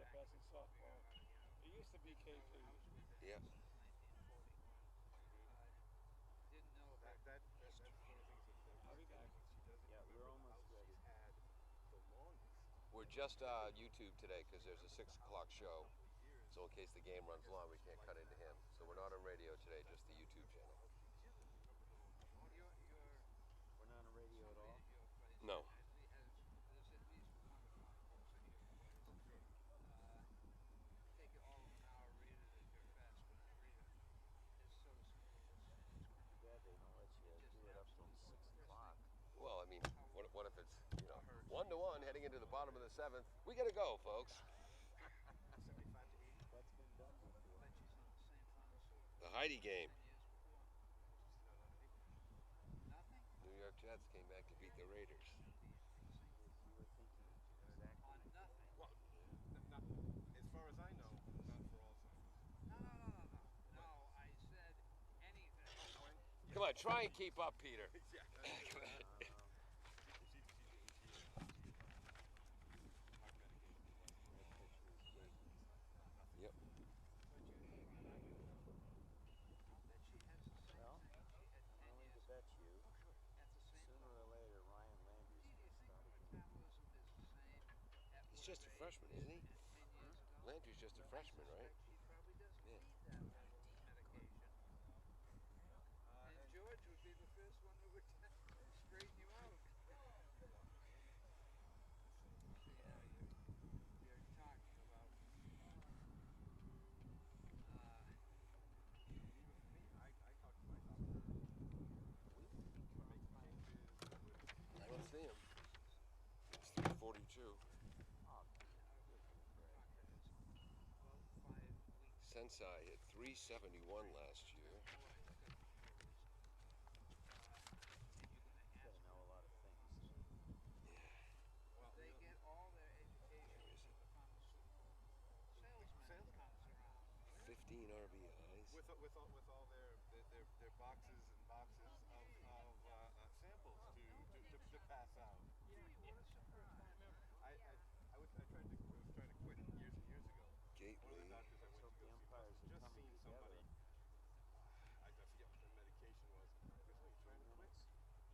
passing softball. It used to be KP. Yeah. That's one of the things I'll be back. she doesn't remember how she's had the longest. We're just YouTube today because there's a 6 o'clock show. So in case the game runs long, we can't cut into him. So we're not on radio today, just the YouTube channel. We're not on radio at all? No. Yeah, they don't let you do it up till 6 o'clock. Well, I mean, what if it's, 1-1 heading into the bottom of the 7th? We got to go, folks. 75 to 80. That's been done before. The Heidi game. New York Jets came back to beat the Raiders. You were thinking exactly. Well, not, as far as I know, not for all sides. No, I said anything. Come on, try and keep up, Peter. Yeah. Yep. Well, I'm willing to bet you, sooner or later, Ryan Landry's going to start again. He's just a freshman, isn't he? Landry's just a freshman, right? Yeah. And George would be the first one that would straighten you out. You're talking about I talked to my doctor. I don't see him. It's 3:42. Oh, Sensei hit 371 last year. you got to know a lot of things. they get all their education from the pharmaceutical salesman comes around. 15 RBIs. With all their boxes and boxes of samples to pass out. I was trying to quit years and years ago. One of the Gately. doctors I went to go see Empires are just coming seen somebody. together. I forget what the medication was. Chris, are you trying to quit?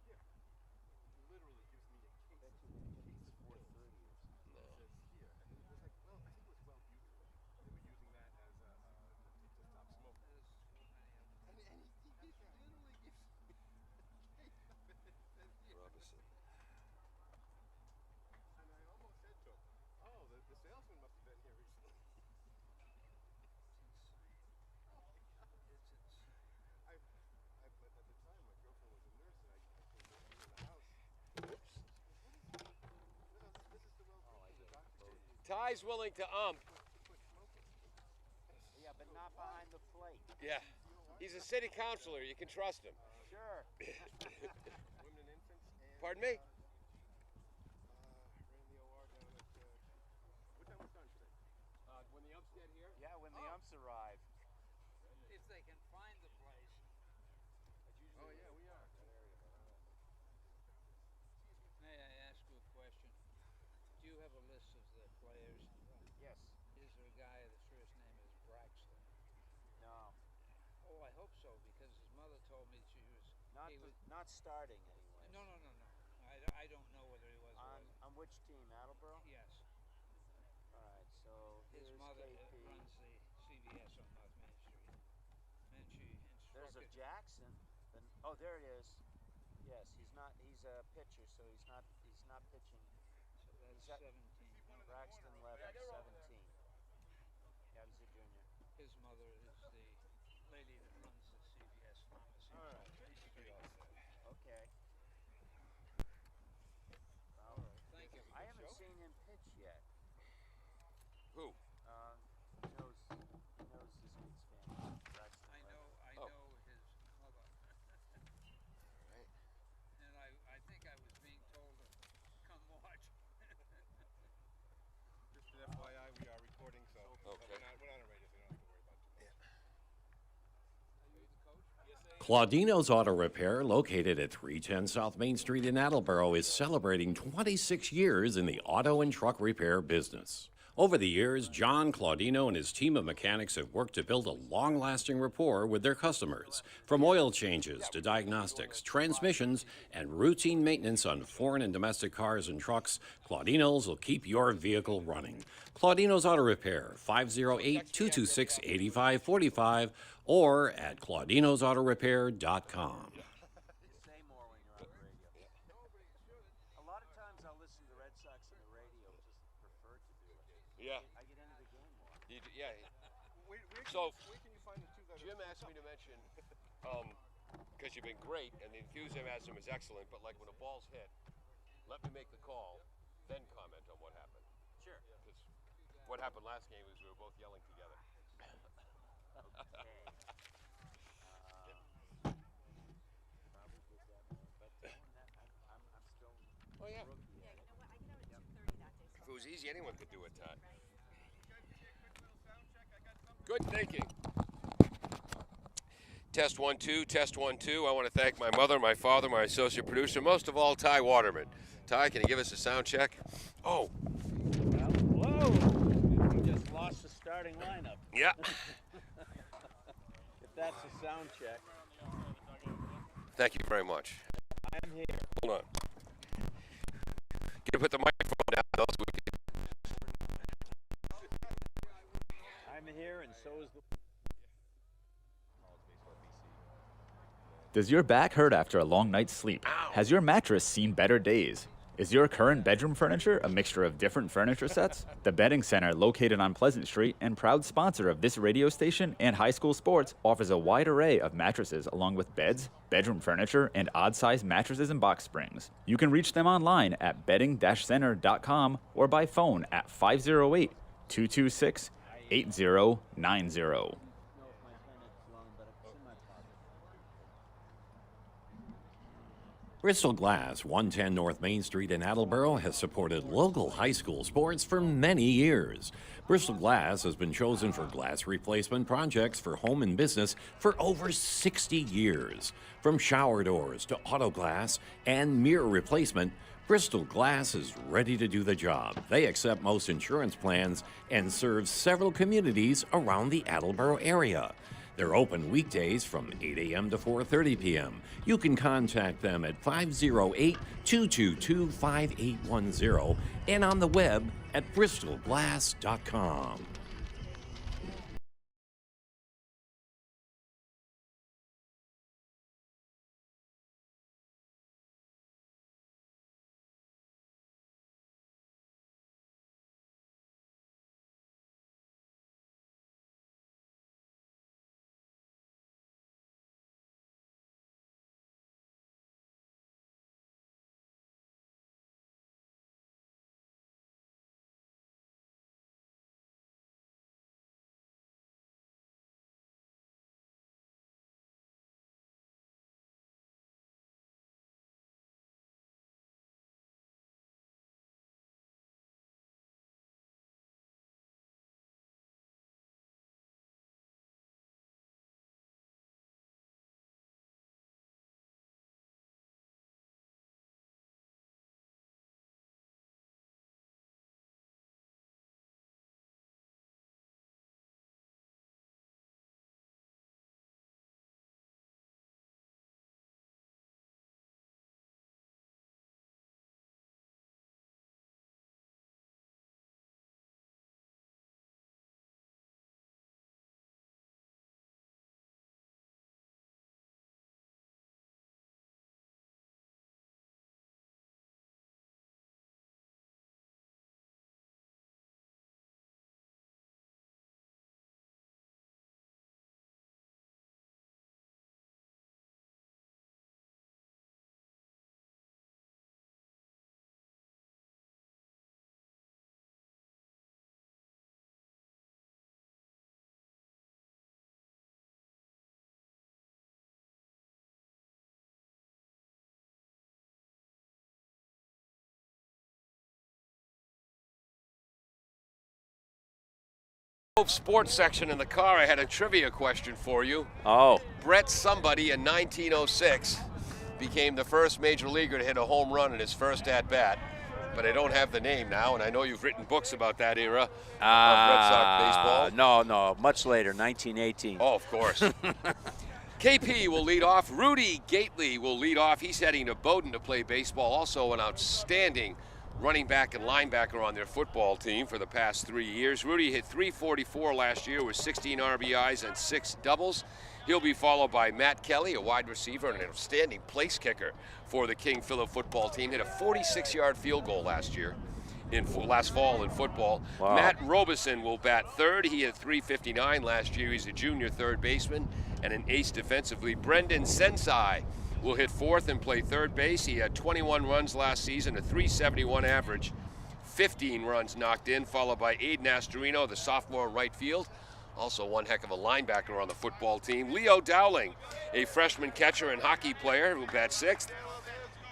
Yeah. He literally gives me a case. Bet of you didn't get case this full. 4:30 or something. No. It says here, and it was like, well, I think it was Wellbutrin. They were using that as to stop smoking. There's so many of them. And he literally gives me a case of it. It says here. Robinson. And I almost said to him, oh, the salesman must have been here recently. It's insane. At the time, my girlfriend was a nurse, and I came over to the house. Whoops. This is the Oh, I the get doctor both. said Ty's willing to ump. to quit smoking. Yeah, but not behind the plate. Yeah. He's a city councilor. You can trust him. Sure. Women and infants. And, Pardon me? ran the OR down at. What time was done today? When the umps get here? Yeah, when the umps arrive. If they can find the place. Oh yeah, we are. May I ask you a question? Do you have a list of the players? Yes. Is there a guy whose first name is Braxton? No. Oh, I hope so, because his mother told me she was. Not he was, not starting anyway. no. I don't know whether he was or wasn't. On which team? Attleboro? Yes. All right, so His here's mother KP. runs the CVS on North Main Street. And she There's a instructed. Jackson. Oh, there it is. Yes, he's a pitcher, so he's not pitching. So that's Is that- 17. Braxton Levin, 17. Yeah, he's a junior. His mother is the lady that runs the CVS pharmacy. All right. She should be all set. Okay. Well, Thank you. I haven't seen him pitch yet. Who? He knows this kid's family. Braxton I Levin. know Oh. his mother. Right. And I think I was being told to come watch. Just an FYI, we are recording, so Okay. we're not on radio, so you don't have to worry about too much. Are you the coach? Yes, I am. Claudino's Auto Repair, located at 310 South Main Street in Attleboro, is celebrating 26 years in the auto and truck repair business. Over the years, John Claudino and his team of mechanics have worked to build a long-lasting rapport with their customers. From oil changes to diagnostics, transmissions, and routine maintenance on foreign and domestic cars and trucks, Claudino's will keep your vehicle running. Claudino's Auto Repair, 508-226-8545 or at claudinosautorepair.com. Say more when you're on the radio. A lot of times I'll listen to the Red Sox on the radio, just prefer to do it. Yeah. I get into the game more. Yeah. Where can you find the two that Jim asked me to mention, because you've been great and the enthusiasm is excellent, but like when a ball's hit, let me make the call, then comment on what happened. Sure. Because what happened last game is we were both yelling together. Probably did that more, but doing that, I'm still Oh, yeah. rookie Yeah, at you it. know what? I get out at 2:30 that day. If it was easy, anyone could do it, Todd. Good. Good thinking. Test 1 2, test 1 2. I want to thank my mother, my father, my associate producer, most of all, Ty Waterman. Ty, can you give us a sound check? Oh, Whoa! We just lost the starting lineup. yeah. If that's a sound check, Thank you very much. I'm here. Hold on. Can you put the microphone down? Those we can- I'm here, and so is the. Does your back hurt after a long night's sleep? Has your mattress seen better days? Is your current bedroom furniture a mixture of different furniture sets? The Bedding Center, located on Pleasant Street and proud sponsor of this radio station and high school sports, offers a wide array of mattresses along with beds, bedroom furniture, and odd-sized mattresses and box springs. You can reach them online at bedding-center.com or by phone at 508-226-8090. Bristol Glass, 110 North Main Street in Attleboro, has supported local high school sports for many years. Bristol Glass has been chosen for glass replacement projects for home and business for over 60 years. From shower doors to auto glass and mirror replacement, Bristol Glass is ready to do the job. They accept most insurance plans and serve several communities around the Attleboro area. They're open weekdays from 8 a.m. to 4:30 p.m. You can contact them at 508-222-5810 and on the web at bristolglass.com. Sports section in the car, I had a trivia question for you. Oh, Brett Somebody in 1906 became the first major leaguer to hit a home run in his first at-bat. but I don't have the name now, and I know you've written books about that era of Red Sox baseball. No, much later, 1918. Oh, of course. KP will lead off. Rudy Gately will lead off. He's heading to Bowdoin to play baseball. Also an outstanding running back and linebacker on their football team for the past 3 years. Rudy hit .344 last year with 16 RBIs and 6 doubles. He'll be followed by Matt Kelly, a wide receiver and an outstanding place kicker for the King Phillip football team. Hit a 46-yard field goal last fall in football. Wow. Matt Robeson will bat third. He hit .359 last year. He's a junior third baseman and an ace defensively. Brendan Sensai will hit fourth and play third base. He had 21 runs last season, a .371 average, 15 runs knocked in, followed by Aiden Astorino, the sophomore right field. Also one heck of a linebacker on the football team. Leo Dowling, a freshman catcher and hockey player who bats sixth.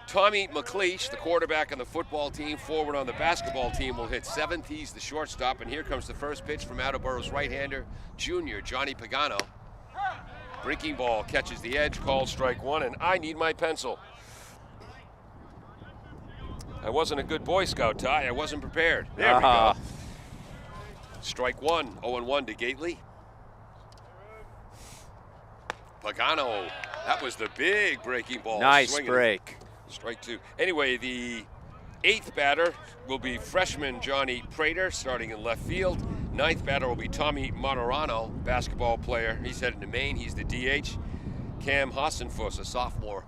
Tommy McLeish, the quarterback on the football team, forward on the basketball team, will hit seventh. He's the shortstop, and here comes the first pitch from Attleboro's right-hander, junior Johnny Pagano. Breaking ball catches the edge, called strike one, and I need my pencil. I wasn't a good Boy Scout, Ty. I wasn't prepared. There we go. Strike one, 0-1 to Gately. Pagano, that was the big breaking ball. Nice swinging. break. Strike two. Anyway, the eighth batter will be freshman Johnny Prater, starting in left field. Ninth batter will be Tommy Maturano, basketball player. He's headed to Maine. He's the DH. Cam Hassenfuss, a sophomore,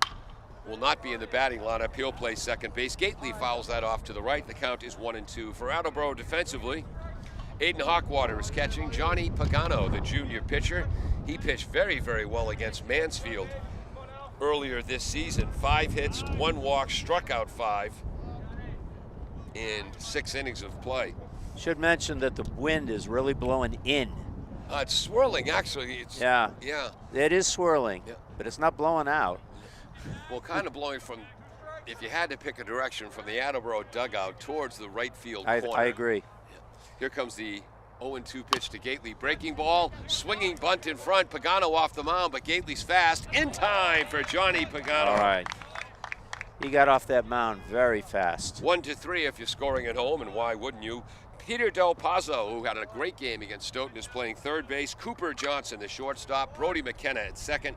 will not be in the batting lineup. He'll play second base. Gately fouls that off to the right. The count is 1-2. For Attleboro defensively, Aiden Hawkwater is catching. Johnny Pagano, the junior pitcher. He pitched very, very well against Mansfield earlier this season. 5 hits, 1 walk, struck out 5 in 6 innings of play. Should mention that the wind is really blowing in. It's swirling, actually. Yeah. Yeah. It is swirling, Yeah. but it's not blowing out. Well, kind of blowing from, if you had to pick a direction, from the Attleboro dugout towards the right field corner. I agree. Here comes the 0-2 pitch to Gately. Breaking ball, swinging bunt in front. Pagano off the mound, but Gately's fast. In time for Johnny Pagano. All right. He got off that mound very fast. 1-3 if you're scoring at home, and why wouldn't you? Peter Del Pazzo, who had a great game against Stoughton, is playing third base. Cooper Johnson, the shortstop. Brody McKenna at second.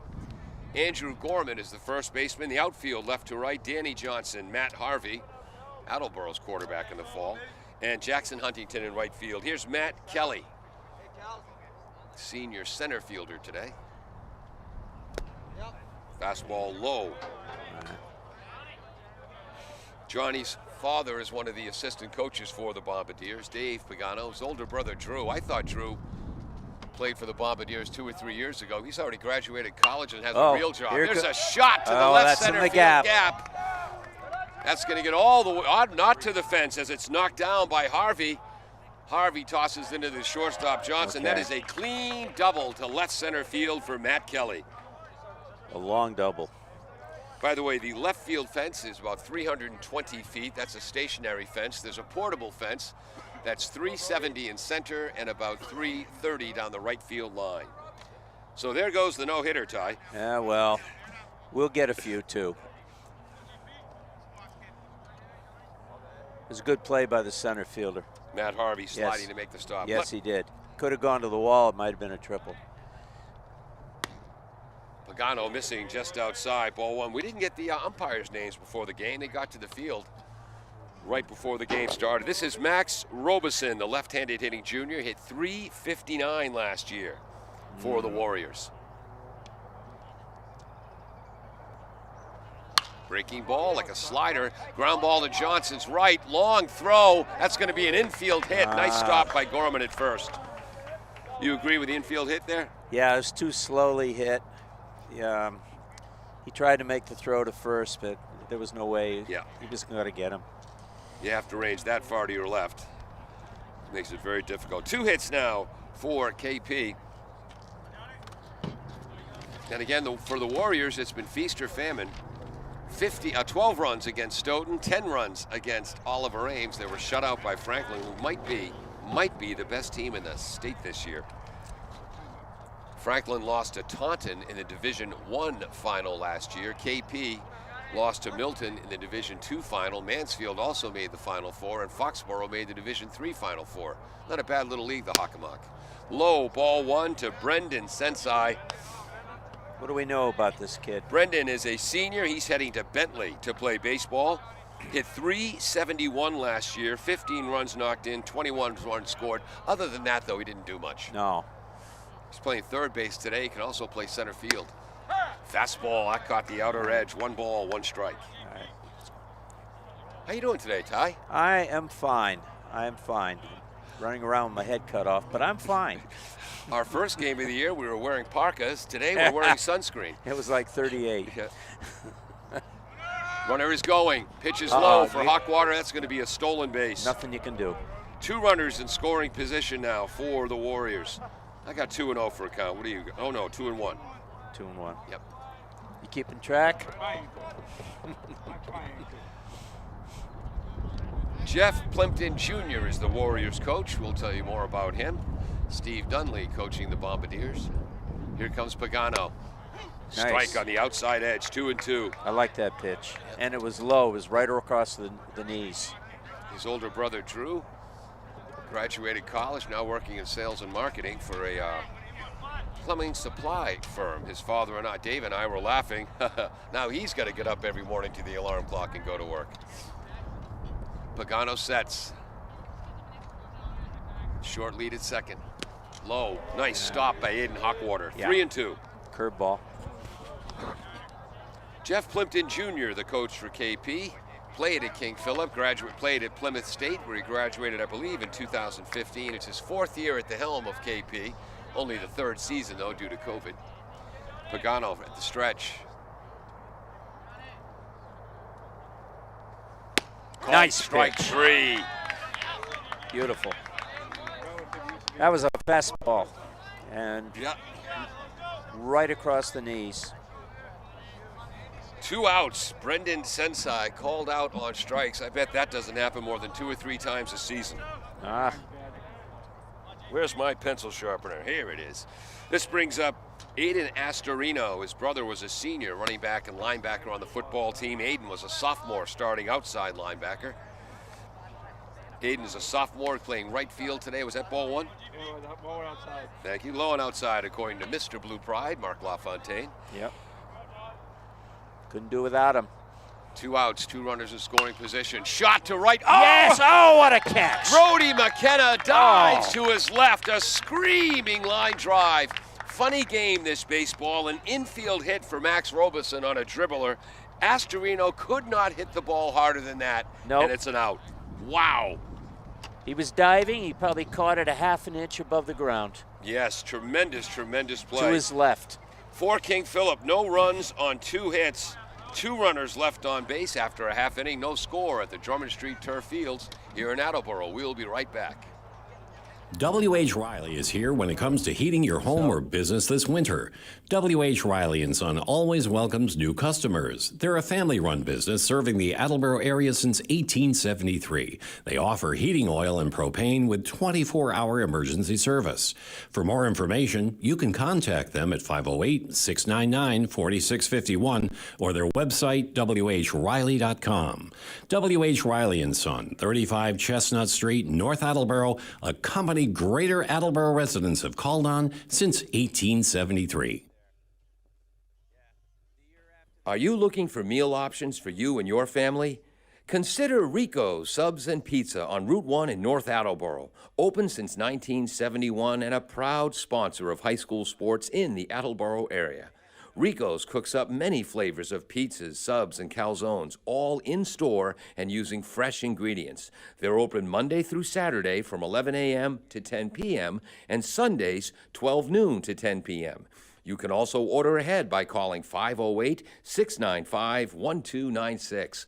Andrew Gorman is the first baseman. The outfield, left to right, Danny Johnson, Matt Harvey, Attleboro's quarterback in the fall, and Jackson Huntington in right field. Here's Matt Kelly, senior center fielder today. Fastball low. Johnny's father is one of the assistant coaches for the Bombardiers, Dave Pagano. His older brother, Drew. I thought Drew played for the Bombardiers 2 or 3 years ago. He's already graduated college and has a real job. There's a shot to the left center field gap. That's going to get all the way, not to the fence, as it's knocked down by Harvey. Harvey tosses into the shortstop, Johnson. Okay. That is a clean double to left center field for Matt Kelly. A long double. By the way, the left field fence is about 320 feet. That's a stationary fence. There's a portable fence that's 370 in center and about 330 down the right field line. So there goes the no-hitter, Ty. Yeah, well, we'll get a few too. It was a good play by the center fielder. Matt Harvey sliding to make the stop. Yes, he did. Could have gone to the wall. It might have been a triple. Pagano missing just outside, ball one. We didn't get the umpires' names before the game. They got to the field right before the game started. This is Max Robeson, the left-handed hitting junior. Hit .359 last year for the Warriors. Breaking ball like a slider. Ground ball to Johnson's right. Long throw. That's going to be an infield hit. Nice stop by Gorman at first. You agree with the infield hit there? Yeah, it was too slowly hit. He tried to make the throw to first, but there was no way. Yeah. He was going to get him. You have to range that far to your left. Makes it very difficult. 2 hits now for KP. And again, for the Warriors, it's been feast or famine. 12 runs against Stoughton, 10 runs against Oliver Ames. They were shut out by Franklin, who might be the best team in the state this year. Franklin lost to Taunton in the Division I final last year. KP lost to Milton in the Division II final. Mansfield also made the Final Four, and Foxborough made the Division III Final Four. Not a bad little league, the Hockomock. Low, ball one to Brendan Sensei. What do we know about this kid? Brendan is a senior. He's heading to Bentley to play baseball. Hit .371 last year, 15 runs knocked in, 21 runs scored. Other than that, though, he didn't do much. No. He's playing third base today. He can also play center field. Fastball, that caught the outer edge. 1 ball, 1 strike. All right. How you doing today, Ty? I am fine. I am fine. Running around with my head cut off, but I'm fine. Our first game of the year, we were wearing parkas. Today, we're wearing sunscreen. It was like 38. Yeah. Runner is going. Pitch is low for Hawkwater. That's going to be a stolen base. Nothing you can do. 2 runners in scoring position now for the Warriors. I got 2-0 for a count. What do you? Oh no, 2-1. 2-1. Yep. You keeping track? Trying. I'm trying to. Jeff Plimpton Jr. is the Warriors coach. We'll tell you more about him. Steve Dunley coaching the Bombardiers. Here comes Pagano. Nice. Strike on the outside edge, 2-2. I like that pitch. And it was low. It was right across the knees. His older brother, Drew, graduated college, now working in sales and marketing for a plumbing supply firm. His father and I, Dave and I, were laughing. Now he's got to get up every morning to the alarm clock and go to work. Pagano sets. Short lead at second. Low. Nice stop by Aiden Hawkwater. Yeah. 3-2. Curveball. Jeff Plimpton Jr., the coach for KP, played at King Philip, played at Plymouth State, where he graduated, I believe, in 2015. It's his 4th year at the helm of KP. Only the 3rd season, though, due to COVID. Pagano at the stretch. Called Nice strike pitch. 3. Beautiful. That was a fastball. And Yeah. right across the knees. 2 outs. Brendan Sensei called out on strikes. I bet that doesn't happen more than 2 or 3 times a season. Ah, Where's my pencil sharpener? Here it is. This brings up Aiden Astorino. His brother was a senior, running back and linebacker on the football team. Aiden was a sophomore, starting outside linebacker. Aiden is a sophomore playing right field today. Was that ball 1? Yeah, with that ball outside. Thank you. Low and outside, according to Mr. Blue Pride, Mark LaFontaine. yep. Couldn't do without him. 2 outs, 2 runners in scoring position. Shot to right. Oh! Yes! Oh, what a catch! Brody McKenna dives to his left. A screaming line drive. Funny game, this baseball. An infield hit for Max Robeson on a dribbler. Astorino could not hit the ball harder than that. Nope. And it's an out. Wow. He was diving. He probably caught it a half an inch above the ground. Yes, tremendous, tremendous play. To his left. For King Philip, no runs on 2 hits. 2 runners left on base after a half inning. No score at the Drummond Street Turf Fields here in Attleboro. We'll be right back. W.H. Riley is here when it comes to heating your home or business this winter. W.H. Riley & Son always welcomes new customers. They're a family-run business serving the Attleboro area since 1873. They offer heating oil and propane with 24-hour emergency service. For more information, you can contact them at 508-699-4651 or their website, whriley.com. W.H. Riley & Son, 35 Chestnut Street, North Attleboro, a company Greater Attleboro residents have called on since 1873. Are you looking for meal options for you and your family? Consider Rico's Subs and Pizza on Route 1 in North Attleboro. Open since 1971 and a proud sponsor of high school sports in the Attleboro area. Rico's cooks up many flavors of pizzas, subs, and calzones, all in-store and using fresh ingredients. They're open Monday through Saturday from 11 a.m. to 10 p.m. and Sundays 12 noon to 10 p.m. You can also order ahead by calling 508-695-1296.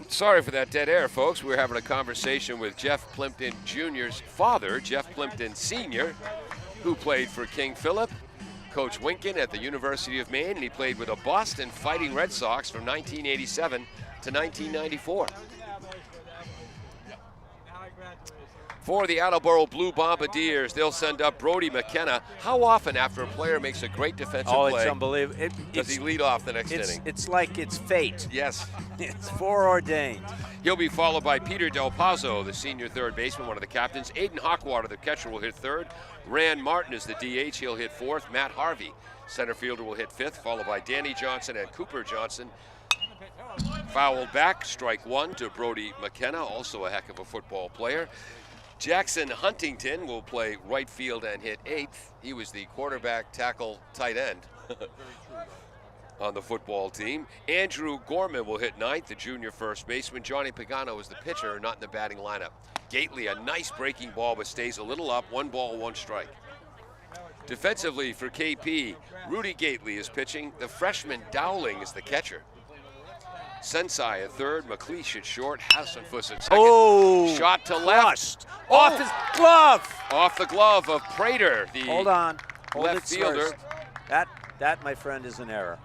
Sorry for that dead air, folks. We were having a conversation with Jeff Plimpton Jr.'s father, Jeff Plimpton Sr., who played for King Philip, Coach Winkin at the University of Maine, and he played with the Boston Fighting Red Sox from 1987 to 1994. For the Attleboro Blue Bombardiers, they'll send up Brody McKenna. How often after a player makes a great defensive Oh, play it's unbelievable. does he lead off the next It's inning? it's like it's fate. Yes. It's foreordained. He'll be followed by Peter Del Pazzo, the senior third baseman, one of the captains. Aiden Hawkwater, the catcher, will hit third. Rand Martin is the DH. He'll hit fourth. Matt Harvey, center fielder, will hit fifth, followed by Danny Johnson and Cooper Johnson. Fouled back, strike one to Brody McKenna, also a heck of a football player. Jackson Huntington will play right field and hit eighth. He was the quarterback, tackle, tight end on the football team. Andrew Gorman will hit ninth, the junior first baseman. Johnny Pagano is the pitcher, not in the batting lineup. Gately, a nice breaking ball, but stays a little up. 1 ball, 1 strike. Defensively for KP, Rudy Gately is pitching. The freshman Dowling is the catcher. Sensei at third, McLeish at short, Hassenfuss at second. Oh, Shot to left. crushed. Off his glove. Off the glove of Prater, the Hold on. Hold left it fielder. first. That, my friend, is an error.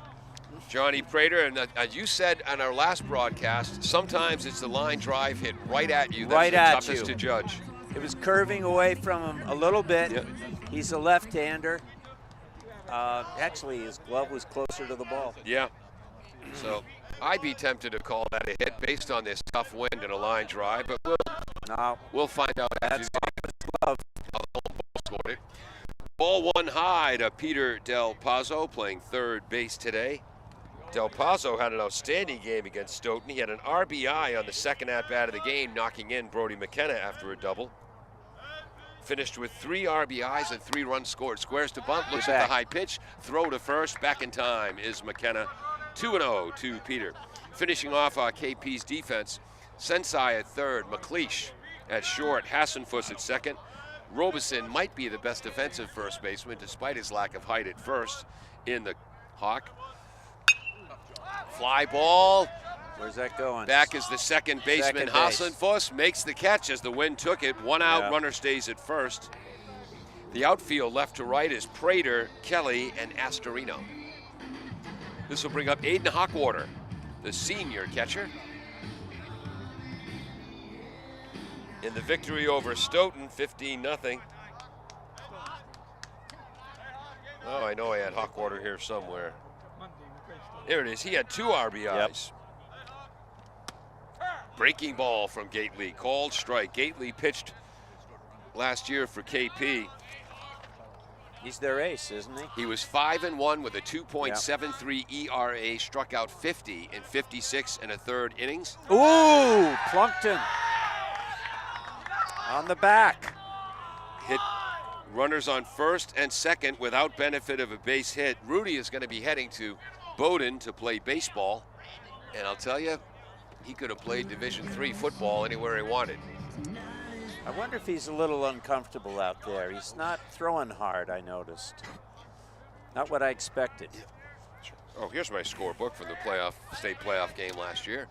Johnny Prater, and you said on our last broadcast, sometimes it's the line drive hit right at you that's Right the at toughest you. to judge. It was curving away from him a little bit. Yep. He's a left-hander. Actually, his glove was closer to the ball. Yeah. So I'd be tempted to call that a hit based on this tough wind and a line drive, but No, we'll find out after that's the off his glove. how the home ball scored it. Ball one high to Peter Del Pazzo, playing third base today. Del Pazzo had an outstanding game against Stoughton. He had an RBI on the second at-bat of the game, knocking in Brody McKenna after a double. Finished with 3 RBIs and 3 runs scored. Squares to bunt, looks at the high pitch, throw to first, back in time is McKenna. 2-0 to Peter. Finishing off KP's defense, Sensei at third, McLeish at short, Hassenfuss at second. Robeson might be the best defensive first baseman despite his lack of height at first in the Hawk. Fly ball. Where's that going? Back is the second baseman, Second base. Hassenfuss makes the catch as the wind took it. 1 out, runner stays at first. The outfield left to right is Prater, Kelly, and Astorino. This will bring up Aiden Hawkwater, the senior catcher. In the victory over Stoughton, 15-0. Oh, I know I had Hawkwater here somewhere. There it is. He had 2 RBIs. Breaking ball from Gately, called strike. Gately pitched last year for KP. He's their ace, isn't he? He was 5-1 with a 2.73 ERA, struck out 50 in 56 and a third innings. Ooh, Plunkton. On the back. Hit runners on first and second without benefit of a base hit. Rudy is going to be heading to Bowdoin to play baseball. And I'll tell you, he could have played Division III football anywhere he wanted. I wonder if he's a little uncomfortable out there. He's not throwing hard, I noticed. Not what I expected. Oh, here's my scorebook from the state playoff game last year.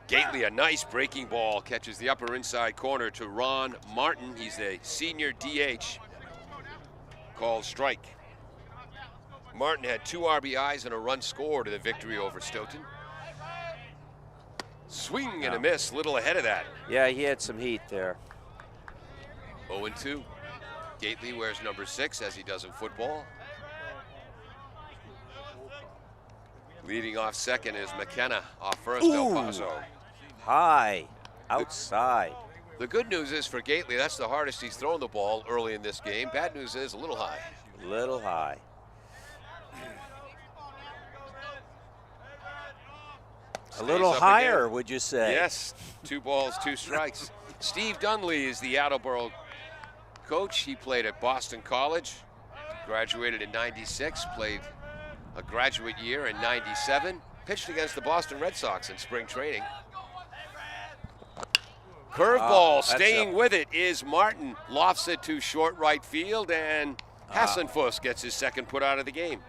Gately, a nice breaking ball, catches the upper inside corner to Ron Martin. He's a senior DH. Called strike. Martin had 2 RBIs and a run scored in the victory over Stoughton. Swing and a miss, little ahead of that. Yeah, he had some heat there. 0-2. Gately wears number 6 as he does in football. Leading off second is McKenna. Off first, Del Pazzo. High, outside. The good news is for Gately, that's the hardest he's thrown the ball early in this game. Bad news is a little high. Little high. A little Stays up higher, again. would you say? Yes, 2 balls, 2 strikes. Steve Dunley is the Attleboro coach. He played at Boston College, graduated in '96, played a graduate year in '97, pitched against the Boston Red Sox in spring training. Curveball, staying with it is Martin. Lofts it to short right field, and Hassenfuss gets his second put out of the game.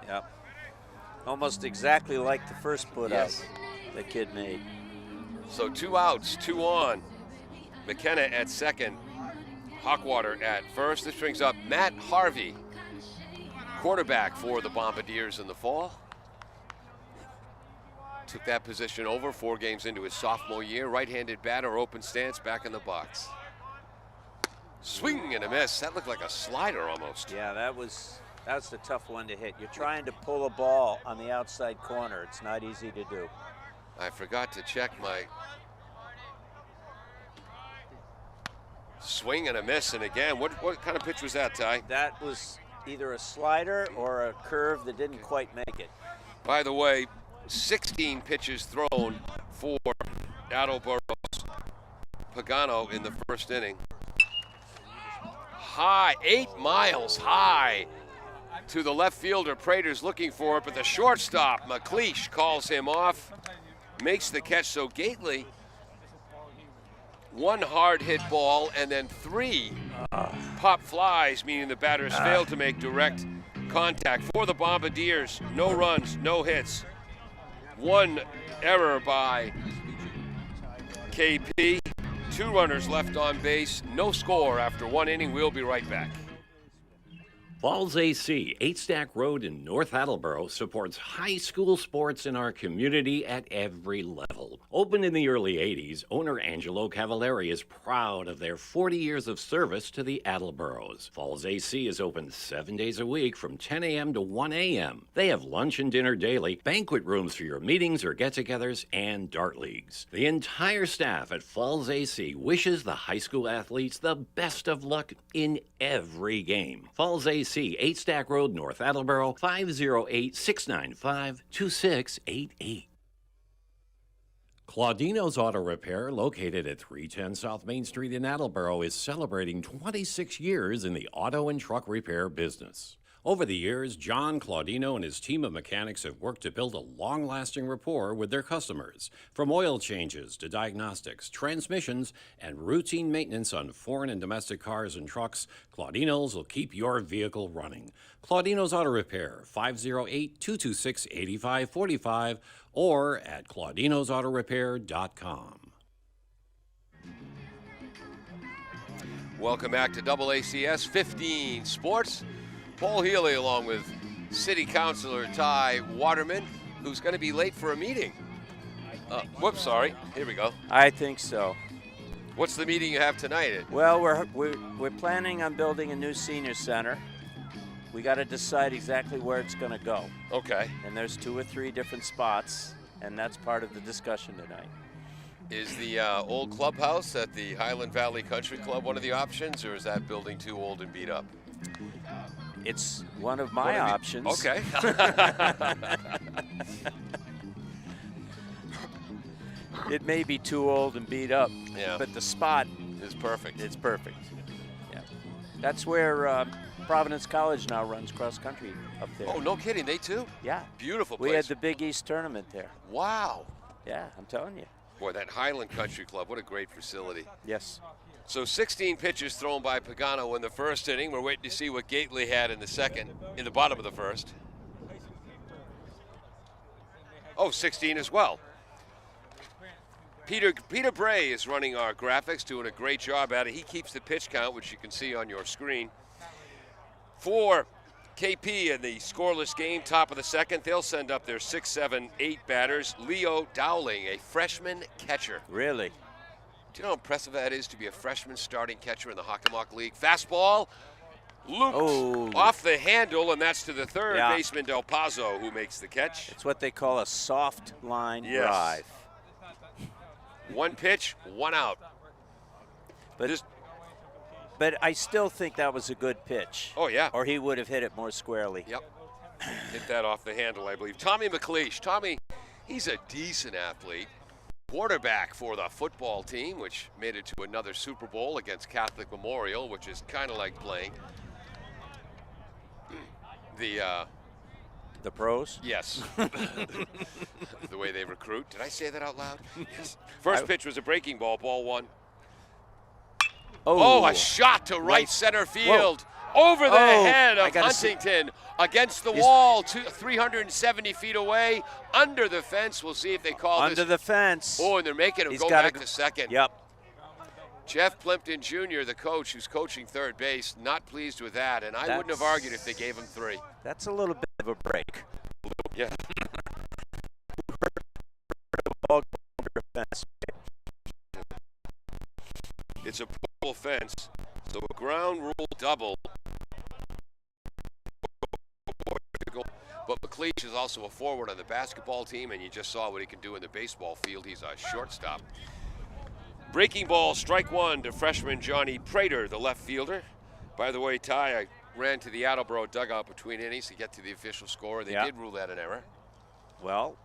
Yep. Almost exactly like the first put up the kid made. So 2 outs, 2 on. McKenna at second, Hawkwater at first. This brings up Matt Harvey, quarterback for the Bombardiers in the fall. Took that position over 4 games into his sophomore year. Right-handed batter, open stance, back in the box. Swing and a miss. That looked like a slider almost. Yeah, that's the tough one to hit. You're trying to pull a ball on the outside corner. It's not easy to do. I forgot to check my swing and a miss. And again, what kind of pitch was that, Ty? That was either a slider or a curve that didn't quite make it. By the way, 16 pitches thrown for Attleboro's Pagano in the first inning. High, 8 miles high to the left fielder. Prater's looking for it, but the shortstop, McLeish, calls him off, makes the catch. So Gately, 1 hard hit ball and then 3 pop flies, meaning the batters failed to make direct contact. For the Bombardiers, no runs, no hits. 1 error by KP. 2 runners left on base. No score after 1 inning. We'll be right back. Falls AC, 8 Stack Road in North Attleboro, supports high school sports in our community at every level. Opened in the early 80s, owner Angelo Cavallari is proud of their 40 years of service to the Attleboros. Falls AC is open 7 days a week from 10 a.m. to 1 a.m. They have lunch and dinner daily, banquet rooms for your meetings or get-togethers, and dart leagues. The entire staff at Falls AC wishes the high school athletes the best of luck in every game. Falls AC, 8 Stack Road, North Attleboro, 508-695-2688. Claudino's Auto Repair, located at 310 South Main Street in Attleboro, is celebrating 26 years in the auto and truck repair business. Over the years, John Claudino and his team of mechanics have worked to build a long-lasting rapport with their customers. From oil changes to diagnostics, transmissions, and routine maintenance on foreign and domestic cars and trucks, Claudino's will keep your vehicle running. Claudino's Auto Repair, 508-226-8545 or at claudinosautorepair.com. Welcome back to AACS 15 Sports. Paul Healy along with City Councilor Ty Waterman, who's going to be late for a meeting. Whoops, sorry. Here we go. I think so. What's the meeting you have tonight? Well, we're planning on building a new senior center. We got to decide exactly where it's going to go. Okay. And there's 2 or 3 different spots, and that's part of the discussion tonight. Is the old clubhouse at the Highland Valley Country Club one of the options, or is that building too old and beat up? It's one of my options. Okay. It may be too old and beat up, but the spot is perfect. It's perfect. Yeah. That's where Providence College now runs cross country up there. Oh, no kidding. They too? Yeah. Beautiful place. We had the Big East tournament there. Wow. Yeah, I'm telling you. Boy, that Highland Country Club, what a great facility. Yes. So 16 pitches thrown by Pagano in the first inning. We're waiting to see what Gately had in the second, in the bottom of the first. Oh, 16 as well. Peter Bray is running our graphics, doing a great job at it. He keeps the pitch count, which you can see on your screen. For KP in the scoreless game, top of the second, they'll send up their 6, 7, 8 batters. Leo Dowling, a freshman catcher. Really? Do you know how impressive that is to be a freshman starting catcher in the Hockomock League? Fastball looped off the handle, and that's to the third baseman, Del Pazzo, who makes the catch. It's what they call a soft line drive. 1 pitch, 1 out. But I still think that was a good pitch. Oh, yeah. Or he would have hit it more squarely. Yep. Hit that off the handle, I believe. Tommy McLeish. Tommy, he's a decent athlete. Quarterback for the football team, which made it to another Super Bowl against Catholic Memorial, which is kind of like playing the pros? Yes. The way they recruit. Did I say that out loud? Yes. First pitch was a breaking ball, ball 1. Oh, a shot to right center field. Whoa. Over the head of Huntington, against the wall, 370 feet away, under the fence. We'll see if they call this. Under the fence. Oh, and they're making him go back to second. Yep. Jeff Plimpton Jr., the coach who's coaching third base, not pleased with that, and I wouldn't have argued if they gave him 3. That's a little bit of a break. Yeah. It's a purple fence, So a ground rule double. But McLeish is also a forward on the basketball team, and you just saw what he can do in the baseball field. He's a shortstop. Breaking ball, strike one to freshman Johnny Prater, the left fielder. By the way, Ty, I ran to the Attleboro dugout between innings to get to the official score. They did rule that an error. Well,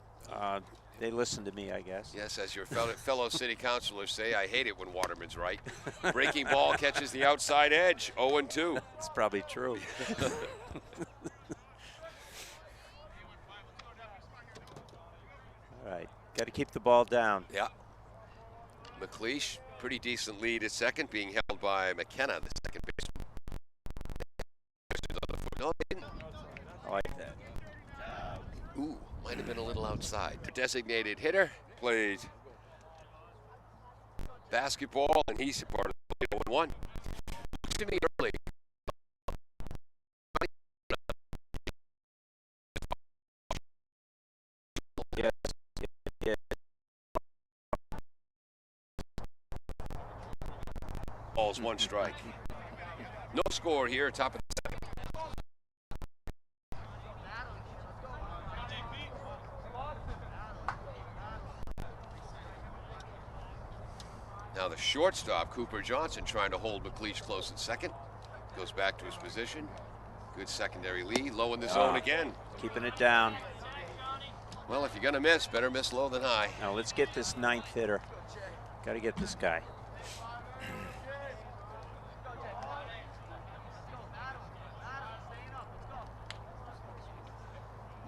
they listened to me, I guess. Yes, as your fellow city councilors say, I hate it when Waterman's right. Breaking ball catches the outside edge, 0-2. It's probably true. All right, got to keep the ball down. Yeah. McLeish, pretty decent lead at second, being held by McKenna, the second baseman. No, they didn't. I like that. Ooh, might have been a little outside. The designated hitter played basketball, and he's a part of the 0-1. Looks to me early. Yes. Yeah. Ball's one strike. No score here, top of the second. Now the shortstop, Cooper Johnson, trying to hold McLeish close in second. Goes back to his position. Good secondary lead. Low in the zone again. Keeping it down. Well, if you're going to miss, better miss low than high. Now let's get this ninth hitter. Got to get this guy.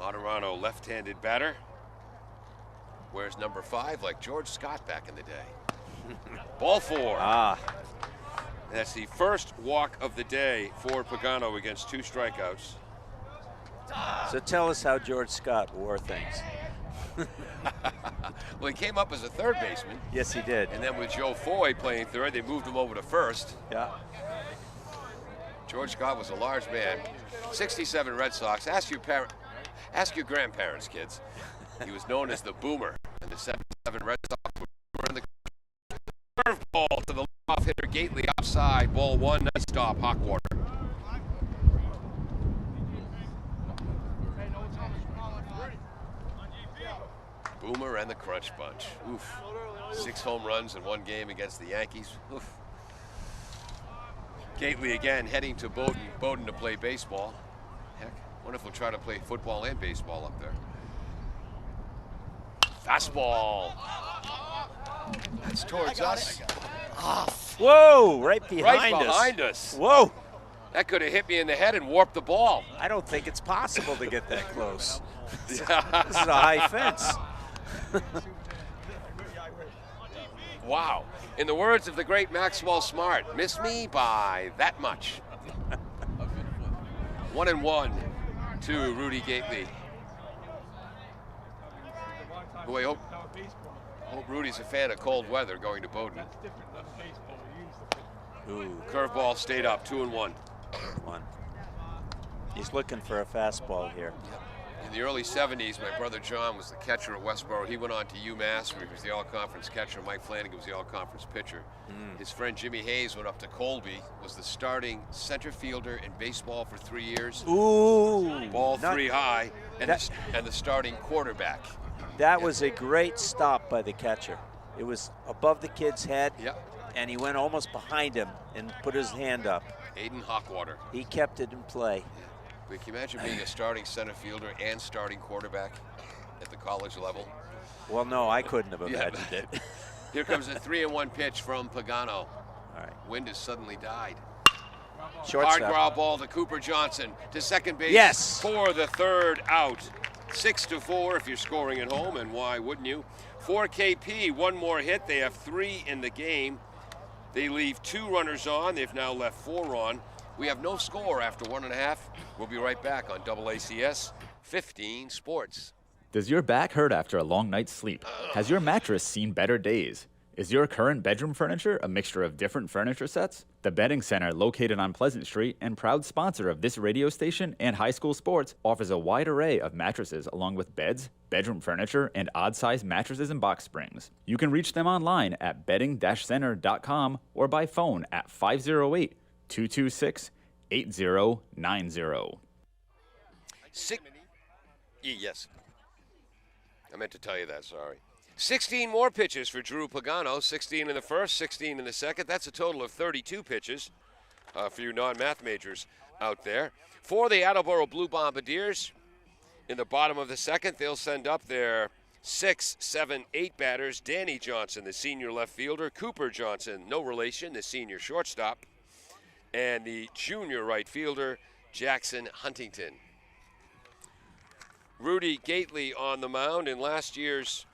Moderano, left-handed batter. Wears number 5 like George Scott back in the day. Ball 4. That's the first walk of the day for Pagano against 2 strikeouts. So tell us how George Scott wore things. Well, he came up as a third baseman. Yes, he did. And then with Joe Foy playing third, they moved him over to first. Yeah. George Scott was a large man. 67 Red Sox. Ask your grandparents, kids. He was known as the Boomer. And the 77 Red Sox were in the curveball to the leadoff hitter Gately outside. Ball 1. Nice stop, Hawkwater. Boomer and the Crunch Bunch. Oof. 6 home runs in 1 game against the Yankees. Oof. Gately again heading to Bowdoin to play baseball. Heck, wonder if we'll try to play football and baseball up there. Fastball. That's towards us. Whoa, right behind us. Us. Whoa. That could have hit me in the head and warped the ball. I don't think it's possible to get that close. This is a high fence. Wow. In the words of the great Maxwell Smart, miss me by that much. 1-1 to Rudy Gately. Boy, hope Rudy's a fan of cold weather going to Bowdoin. Ooh. Curveball stayed up, 2-1. He's looking for a fastball here. In the early 70s, my brother John was the catcher at Westboro. He went on to UMass, where he was the all-conference catcher. Mike Flanagan was the all-conference pitcher. His friend Jimmy Hayes went up to Colby, was the starting center fielder in baseball for 3 years. Ooh. Ball 3 high, and the starting quarterback. That was a great stop by the catcher. It was above the kid's head, and he went almost behind him and put his hand up. Aiden Hawkwater. He kept it in play. But can you imagine being a starting center fielder and starting quarterback at the college level? Well, no, I couldn't have imagined it. Here comes a 3-1 pitch from Pagano. All right. Wind has suddenly died. Shortstop. Hard ground ball to Cooper Johnson to second base for the 3rd out. 6-4 if you're scoring at home, and why wouldn't you? For KP, 1 more hit. They have 3 in the game. They leave 2 runners on. They've now left 4 on. We have no score after 1.5. We'll be right back on AACS 15 Sports. Does your back hurt after a long night's sleep? Has your mattress seen better days? Is your current bedroom furniture a mixture of different furniture sets? The Bedding Center, located on Pleasant Street and proud sponsor of this radio station and high school sports, offers a wide array of mattresses along with beds, bedroom furniture, and odd-sized mattresses and box springs. You can reach them online at bedding-center.com or by phone at 508 226-8090. Yes. I meant to tell you that, sorry. 16 more pitches for Drew Pagano, 16 in the first, 16 in the second. That's a total of 32 pitches for you non-math majors out there. For the Attleboro Blue Bombardiers, in the bottom of the second, they'll send up their 6, 7, 8 batters. Danny Johnson, the senior left fielder. Cooper Johnson, no relation, the senior shortstop. And the junior right fielder, Jackson Huntington. Rudy Gately on the mound in last year's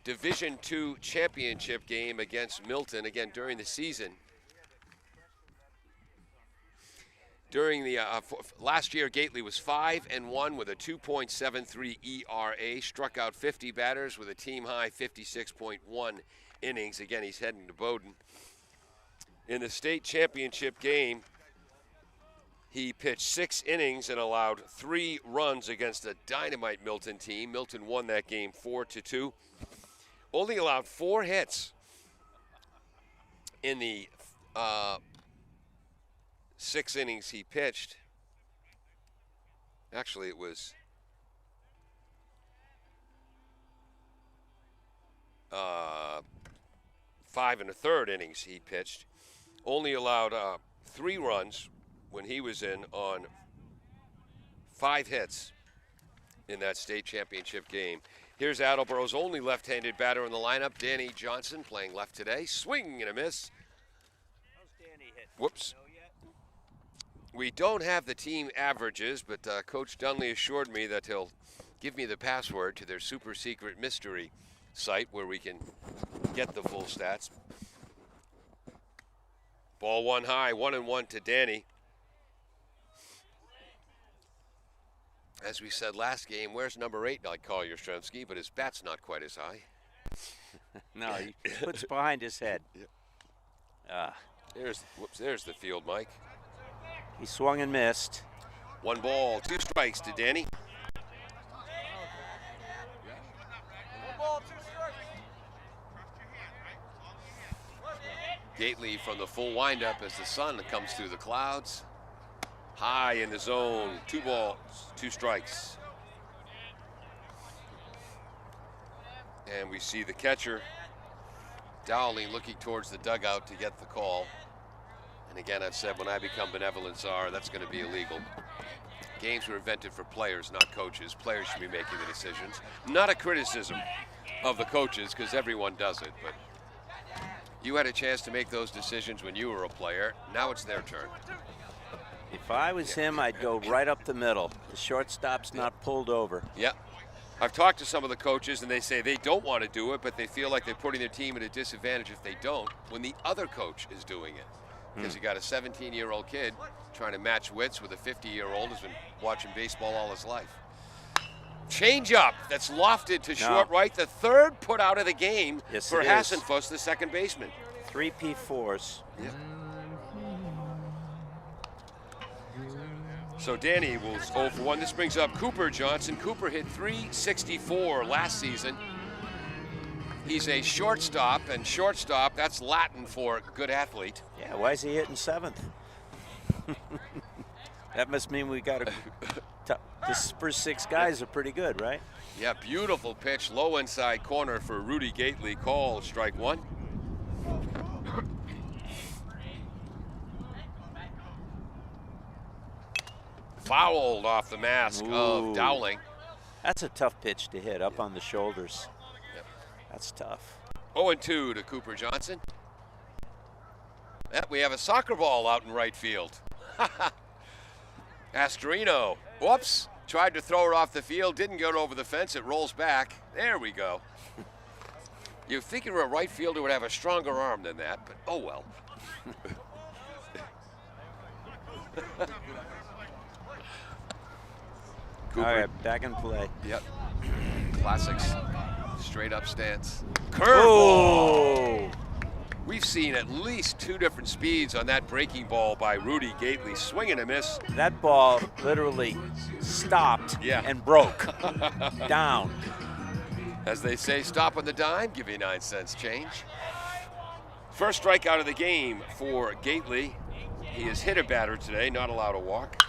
Division II championship game against Milton, again during the season. During the last year, Gately was 5-1 with a 2.73 ERA, struck out 50 batters with a team-high 56.1 innings. Again, he's heading to Bowdoin. In the state championship game, he pitched 6 innings and allowed 3 runs against a dynamite Milton team. Milton won that game 4-2. Only allowed 4 hits in the 6 innings he pitched. Actually, it was 5 1/3 innings he pitched. Only allowed 3 runs when he was in on 5 hits in that state championship game. Here's Attleboro's only left-handed batter in the lineup, Danny Johnson, playing left today. Swing and a miss. How's Danny hit? Whoops. We don't have the team averages, but Coach Dunley assured me that he'll give me the password to their super secret mystery site where we can get the full stats. Ball one high, 1-1 to Danny. As we said last game, where's number 8 like Collier Yastrzemski, but his bat's not quite as high. No, he puts it behind his head. There's the field, Mike. He swung and missed. 1 ball, 2 strikes to Danny. Gately from the full windup as the sun comes through the clouds. High in the zone, 2 balls, 2 strikes. And we see the catcher, Dowling, looking towards the dugout to get the call. And again, I've said when I become benevolent czar, that's going to be illegal. Games were invented for players, not coaches. Players should be making the decisions. Not a criticism of the coaches, because everyone does it, but you had a chance to make those decisions when you were a player. Now it's their turn. If I was him, I'd go right up the middle. The shortstop's not pulled over. Yeah. I've talked to some of the coaches, and they say they don't want to do it, but they feel like they're putting their team at a disadvantage if they don't when the other coach is doing it. Because you got a 17-year-old kid trying to match wits with a 50-year-old who's been watching baseball all his life. Change up that's lofted to short right. The third put out of the game for Hassenfuss, the second baseman. 3 P4s. Yeah. So Danny will 0 for 1. This brings up Cooper Johnson. Cooper hit .364 last season. He's a shortstop, and shortstop, that's Latin for good athlete. Yeah, why is he hitting 7th? That must mean we got this first 6 guys are pretty good, right? Yeah, beautiful pitch, low inside corner for Rudy Gately. Call, strike 1. Fouled off the mask of Dowling. That's a tough pitch to hit up on the shoulders. Yep. That's tough. 0-2 to Cooper Johnson. We have a soccer ball out in right field. Astorino, whoops, tried to throw it off the field, didn't get over the fence, it rolls back. There we go. You'd think a right fielder would have a stronger arm than that, but oh well. Cooper. All right, back in play. Yep. Classics. Straight up stance. Curveball. We've seen at least 2 different speeds on that breaking ball by Rudy Gately. Swing and a miss. That ball literally stopped and broke down. As they say, stop on the dime, give you 9 cents change. First strikeout of the game for Gately. He has hit a batter today, not allowed to walk.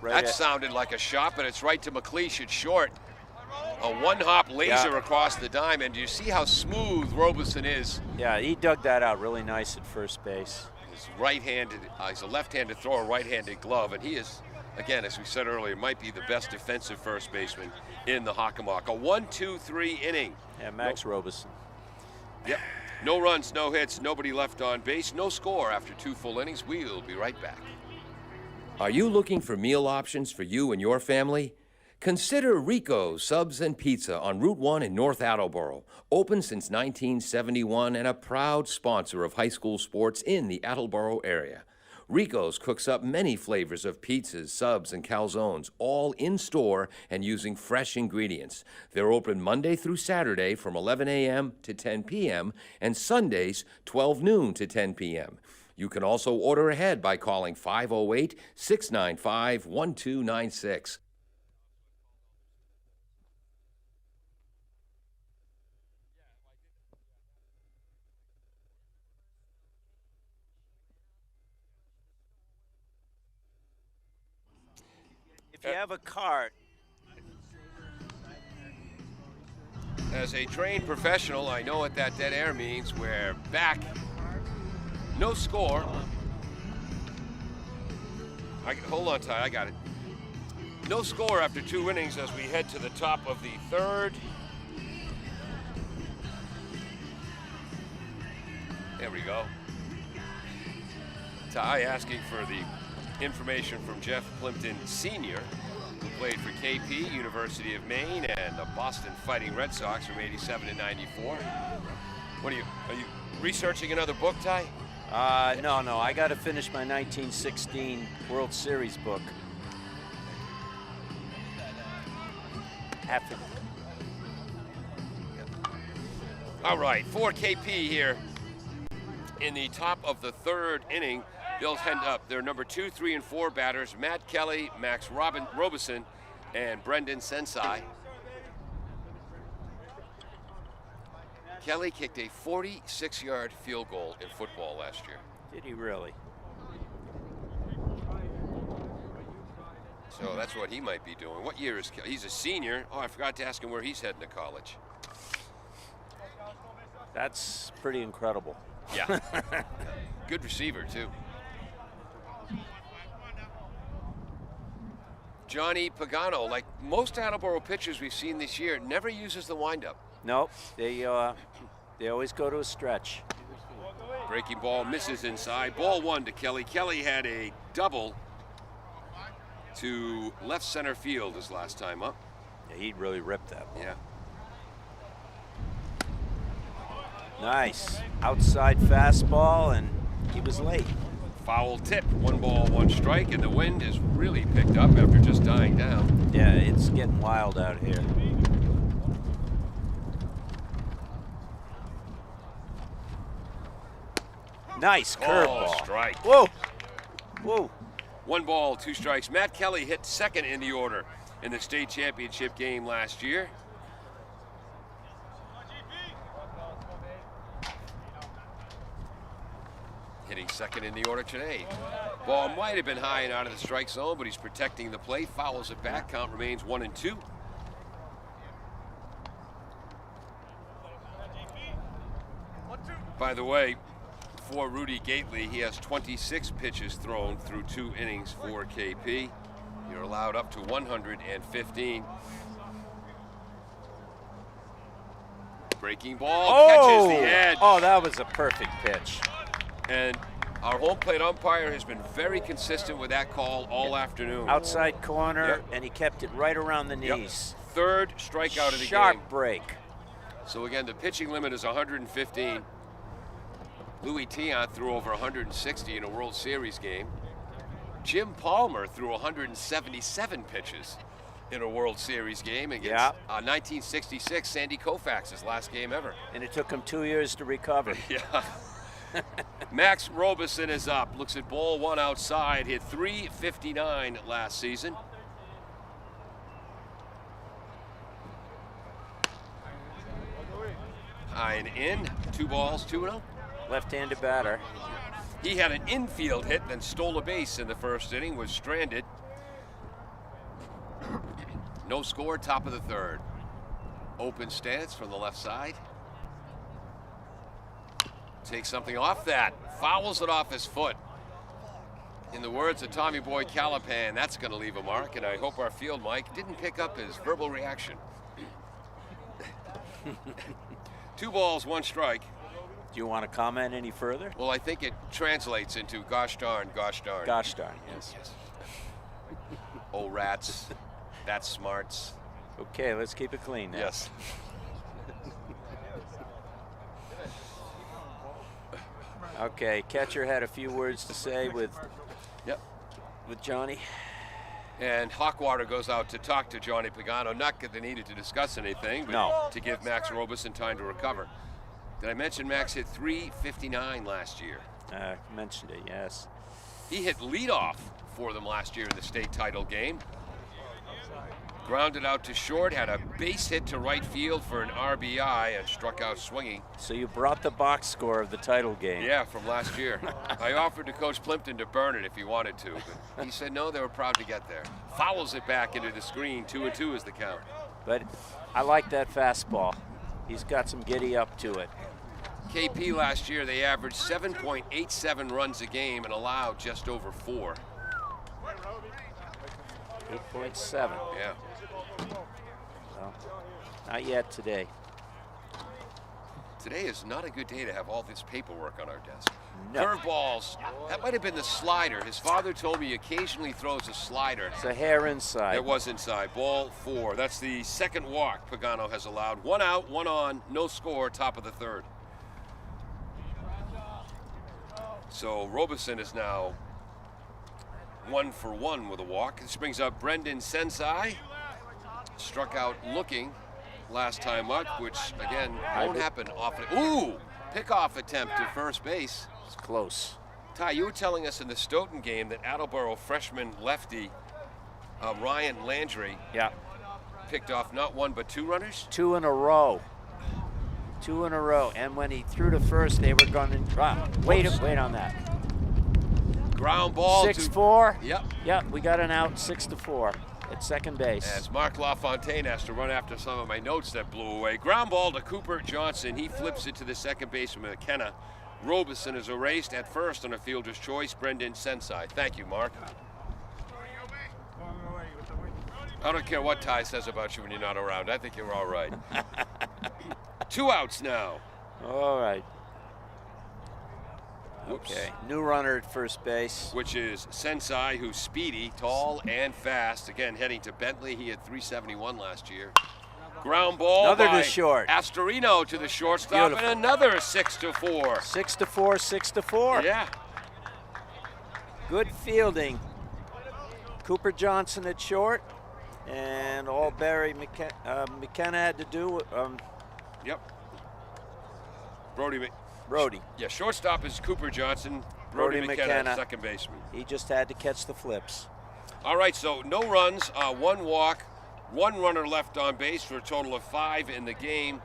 That sounded like a shot, but it's right to McLeish at short. A one-hop laser across the diamond. Do you see how smooth Robeson is? Yeah, he dug that out really nice at first base. He's right-handed. He's a left-handed thrower, right-handed glove, and he is, again, as we said earlier, might be the best defensive first baseman in the Hockomock. A 1-2-3 inning. Yeah, Max Robeson. Yep. No runs, no hits, nobody left on base, no score after 2 full innings. We'll be right back. Are you looking for meal options for you and your family? Consider Rico's Subs and Pizza on Route 1 in North Attleboro. Open since 1971 and a proud sponsor of high school sports in the Attleboro area. Rico's cooks up many flavors of pizzas, subs, and calzones, all in-store and using fresh ingredients. They're open Monday through Saturday from 11 a.m. to 10 p.m. and Sundays 12 noon to 10 p.m. You can also order ahead by calling 508-695-1296. If you have a cart. As a trained professional, I know what that dead air means. We're back. No score. Hold on, Ty, I got it. No score after 2 innings as we head to the top of the 3rd. There we go. Ty asking for the information from Jeff Plimpton Sr., who played for KP, University of Maine, and the Boston Fighting Red Sox from 87 to 94. Are you researching another book, Ty? No, I got to finish my 1916 World Series book. Have to. All right, for KP here in the top of the 3rd inning. They'll end up their number 2, 3, and 4 batters, Matt Kelly, Max Robeson, and Brendan Sensai. Kelly kicked a 46-yard field goal in football last year. Did he really? So that's what he might be doing. What year is Kelly? He's a senior. Oh, I forgot to ask him where he's heading to college. That's pretty incredible. Yeah. Good receiver, too. Johnny Pagano, like most Attleboro pitchers we've seen this year, never uses the windup. Nope, they always go to a stretch. Breaking ball misses inside. Ball 1 to Kelly. Kelly had a double to left center field his last time up. Yeah, he really ripped that ball. Yeah. Nice. Outside fastball, and he was late. Foul tip. 1 ball, 1 strike, and the wind has really picked up after just dying down. Yeah, it's getting wild out here. Nice curveball. Oh, strike. Whoa. Whoa. 1 ball, 2 strikes. Matt Kelly hit 2nd in the order in the state championship game last year. Hitting 2nd in the order today. Ball might have been high and out of the strike zone, but he's protecting the plate. Fouls it back. Count remains 1-2. By the way, for Rudy Gately, he has 26 pitches thrown through 2 innings for KP. You're allowed up to 115. Breaking ball, catches the edge. Oh, that was a perfect pitch. And our home plate umpire has been very consistent with that call all afternoon. Outside corner, and he kept it right around the knees. 3rd strikeout of the game. Sharp break. So again, the pitching limit is 115. Louis Tion threw over 160 in a World Series game. Jim Palmer threw 177 pitches in a World Series game against 1966, Sandy Koufax's last game ever. And it took him 2 years to recover. Yeah. Max Robeson is up. Looks at ball 1 outside. Hit .359 last season. High and in. 2 balls, 2-0. Left-handed batter. He had an infield hit, then stole a base in the first inning, was stranded. No score, top of the third. Open stance from the left side. Takes something off that. Fouls it off his foot. In the words of Tommy Boy Calapan, that's going to leave a mark, and I hope our field Mike didn't pick up his verbal reaction. 2 balls, 1 strike. Do you want to comment any further? Well, I think it translates into gosh darn, gosh darn. Gosh darn, yes. Oh, rats. That's smarts. Okay, let's keep it clean now. Yes. Okay, catcher had a few words to say with Johnny. And Hawkwater goes out to talk to Johnny Pagano, not that they needed to discuss anything, but to give Max Robeson time to recover. Did I mention Max hit .359 last year? Mentioned it, yes. He hit leadoff for them last year in the state title game. Grounded out to short, had a base hit to right field for an RBI and struck out swinging. So you brought the box score of the title game. Yeah, from last year. I offered to Coach Plimpton to burn it if he wanted to, but he said no, they were proud to get there. Fouls it back into the screen, 2-2 is the count. But I like that fastball. He's got some giddy up to it. KP last year, they averaged 7.87 runs a game and allowed just over 4. 8.7. Yeah. Well, not yet today. Today is not a good day to have all this paperwork on our desk. No. Curveballs. That might have been the slider. His father told me he occasionally throws a slider. It's a hair inside. It was inside. Ball 4. That's the second walk Pagano has allowed. 1 out, 1 on, no score, top of the third. So Robeson is now 1 for 1 with a walk. This brings up Brendan Sensai. Struck out looking last time up, which again won't happen often. Ooh! Pickoff attempt to first base. It's close. Ty, you were telling us in the Stoughton game that Attleboro freshman lefty Ryan Landry picked off not 1 but 2 runners? 2 in a row. 2 in a row. And when he threw to first, they were going to wait on that. Ground ball. 6-4. Yep. We got an out, 6-4 at second base. As Mark LaFontaine has to run after some of my notes that blew away. Ground ball to Cooper Johnson. He flips it to the second baseman, McKenna. Robeson is erased at first on a fielder's choice, Brendan Sensai. Thank you, Mark. I don't care what Ty says about you when you're not around. I think you're all right. 2 outs now. All right. Okay, new runner at first base. Which is Sensai, who's speedy, tall, and fast. Again, heading to Bentley. He had .371 last year. Ground ball Another by to short. Astorino to the shortstop. Beautiful. And another 6-4. 6-4, 6-4. Yeah. Good fielding. Cooper Johnson at short. And all Barry McKenna had to do. Yep. Brody. Yeah, shortstop is Cooper Johnson. Brody McKenna, second baseman. He just had to catch the flips. All right, so no runs, 1 walk, 1 runner left on base for a total of 5 in the game.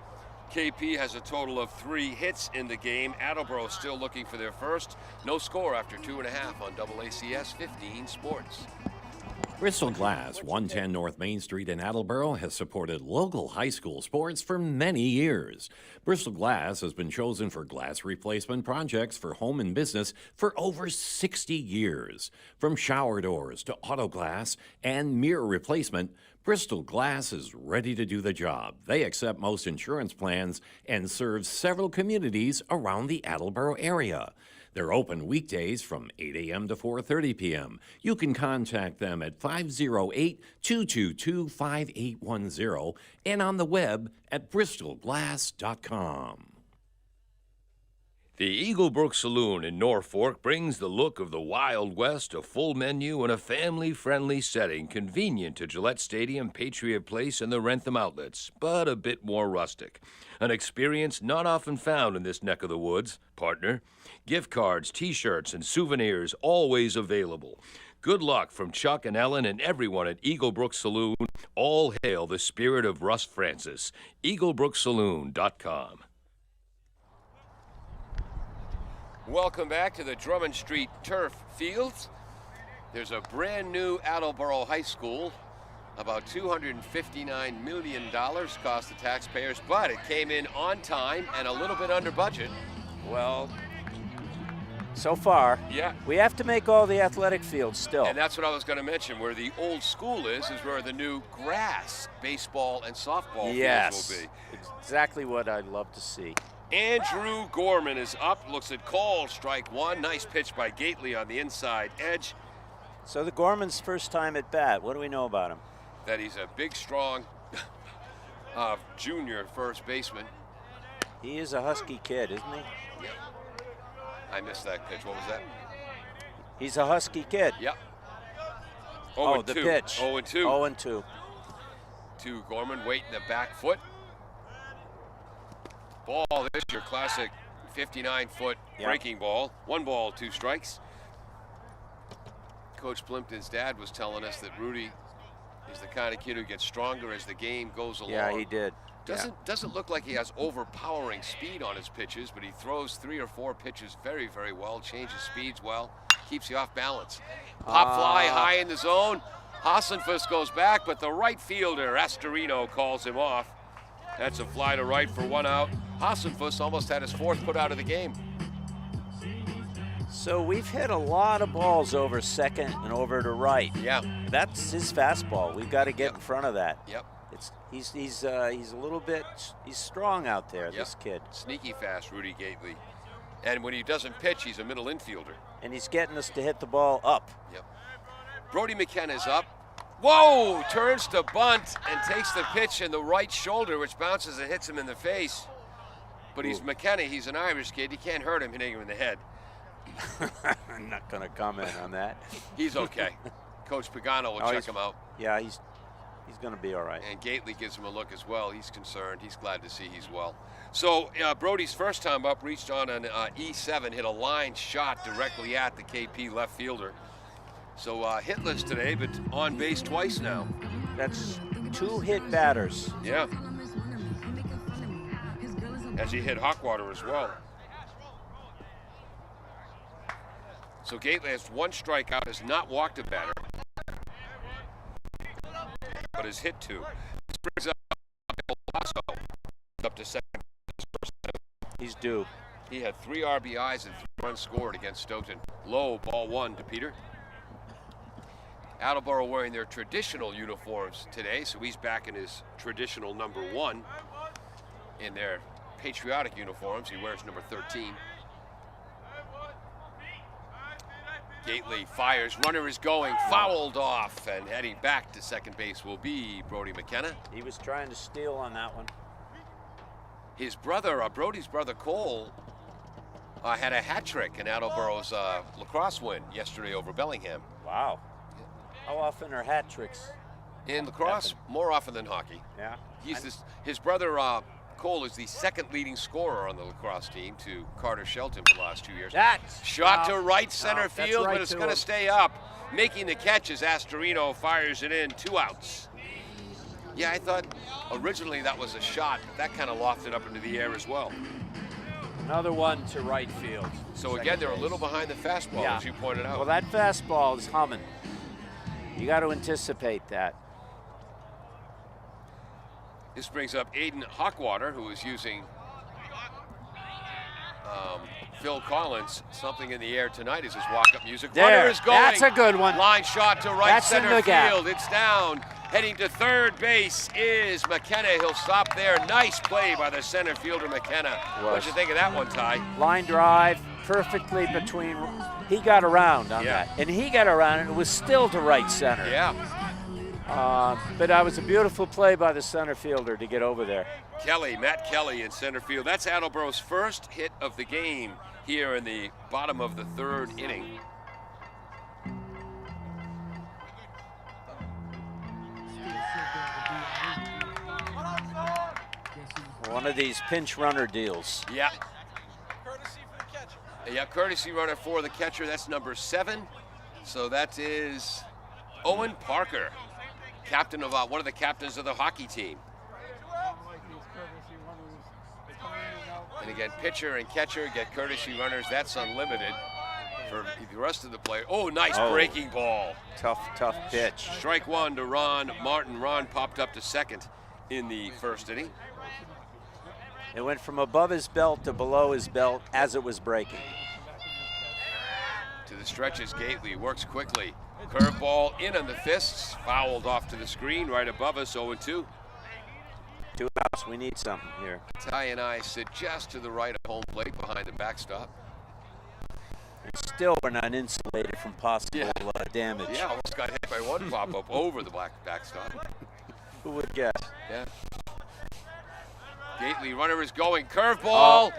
KP has a total of 3 hits in the game. Attleboro still looking for their first. No score after 2.5 on AACS 15 Sports. Bristol Glass, 110 North Main Street in Attleboro, has supported local high school sports for many years. Bristol Glass has been chosen for glass replacement projects for home and business for over 60 years. From shower doors to auto glass and mirror replacement, Bristol Glass is ready to do the job. They accept most insurance plans and serve several communities around the Attleboro area. They're open weekdays from 8 a.m. to 4:30 p.m. You can contact them at 508-222-5810 and on the web at bristolglass.com. The Eaglebrook Saloon in Norfolk brings the look of the Wild West, a full menu, and a family-friendly setting convenient to Gillette Stadium, Patriot Place, and the Rentham outlets, but a bit more rustic. An experience not often found in this neck of the woods, partner. Gift cards, T-shirts, and souvenirs always available. Good luck from Chuck and Ellen and everyone at Eaglebrook Saloon. All hail the spirit of Russ Francis. EaglebrookSaloon.com. Welcome back to the Drummond Street Turf Fields. There's a brand new Attleboro High School. About $259 million cost the taxpayers, but it came in on time and a little bit under budget. Well, so far, yeah, we have to make all the athletic fields still. And that's what I was going to mention. Where the old school is where the new grass baseball and softball fields will be. Exactly what I'd love to see. Andrew Gorman is up, looks at call, strike one. Nice pitch by Gately on the inside edge. So the Gorman's first time at bat. What do we know about him? That he's a big, strong junior first baseman. He is a husky kid, isn't he? Yep. I missed that pitch. What was that? He's a husky kid. Yep. Oh, the pitch. 0-2. 0-2. To Gorman, waiting the back foot. Ball, this is your classic 59-foot breaking ball. 1 ball, 2 strikes. Coach Plimpton's dad was telling us that Rudy is the kind of kid who gets stronger as the game goes along. Yeah, he did. Doesn't look like he has overpowering speed on his pitches, but he throws 3 or 4 pitches very, very well, changes speeds well, keeps you off balance. Pop fly high in the zone. Hassenfuss goes back, but the right fielder, Astorino, calls him off. That's a fly to right for 1 out. Hassenfuss almost had his 4th put out of the game. So we've hit a lot of balls over second and over to right. Yeah. That's his fastball. We've got to get in front of that. Yep. He's a little bit, he's strong out there, this kid. Sneaky fast, Rudy Gately. And when he doesn't pitch, he's a middle infielder. And he's getting us to hit the ball up. Yep. Brody McKenna's up. Whoa! Turns to bunt and takes the pitch in the right shoulder, which bounces and hits him in the face. But he's McKenna, he's an Irish kid. You can't hurt him hitting him in the head. I'm not going to comment on that. He's okay. Coach Pagano will check him out. Yeah, he's going to be all right. And Gately gives him a look as well. He's concerned. He's glad to see he's well. So Brody's first time up reached on an E7, hit a line shot directly at the KP left fielder. So hitless today, but on base twice now. That's 2 hit batters. Yeah. As he hit Hawkwater as well. So Gately has 1 strikeout, has not walked a batter, but has hit 2. This brings up Lasso up to second. He's due. He had 3 RBIs and 3 runs scored against Stoughton. Low, ball 1 to Peter. Attleboro wearing their traditional uniforms today, so he's back in his traditional number 1 in their patriotic uniforms. He wears number 13. Gately fires, runner is going, fouled off, and heading back to second base will be Brody McKenna. He was trying to steal on that one. His brother, Brody's brother Cole, had a hat trick in Attleboro's lacrosse win yesterday over Bellingham. Wow. How often are hat tricks? In lacrosse, more often than hockey. Yeah. His brother Cole is the 2nd leading scorer on the lacrosse team to Carter Shelton for the last 2 years. Shot to right center field, but it's going to stay up. Making the catch as Astorino fires it in, 2 outs. Yeah, I thought originally that was a shot, but that kind of lofted up into the air as well. Another one to right field. So again, they're a little behind the fastball, as you pointed out. Well, that fastball is humming. You got to anticipate that. This brings up Aiden Hawkwater, who is using Phil Collins, Something in the Air Tonight is his walk-up music. There, Runner is going. that's a good one. Line shot to right That's center in the gap. field. It's down. Heading to third base is McKenna. He'll stop there. Nice play by the center fielder, McKenna. What'd you think of that one, Ty? Line drive, perfectly between. He got around on that. And he got around, and it was still to right center. Yeah. But that was a beautiful play by the center fielder to get over there. Matt Kelly in center field. That's Attleboro's first hit of the game here in the bottom of the 3rd inning. One of these pinch runner deals. Yeah. Yeah, courtesy runner for the catcher. That's number 7. So that is Owen Parker, captain of one of the captains of the hockey team. And again, pitcher and catcher get courtesy runners. That's unlimited for the rest of the play. Oh, nice breaking ball. Tough pitch. Strike one to Ron Martin. Ron popped up to second in the first inning. It went from above his belt to below his belt as it was breaking. To the stretches, Gately works quickly. Curveball in on the fists, fouled off to the screen right above us, 0-2. 2 outs, we need something here. Ty and I sit just to the right of home plate behind the backstop. And still, we're not insulated from possible damage. Yeah, almost got hit by one pop-up over the backstop. Who would guess? Yeah. Gately, runner is going, curveball.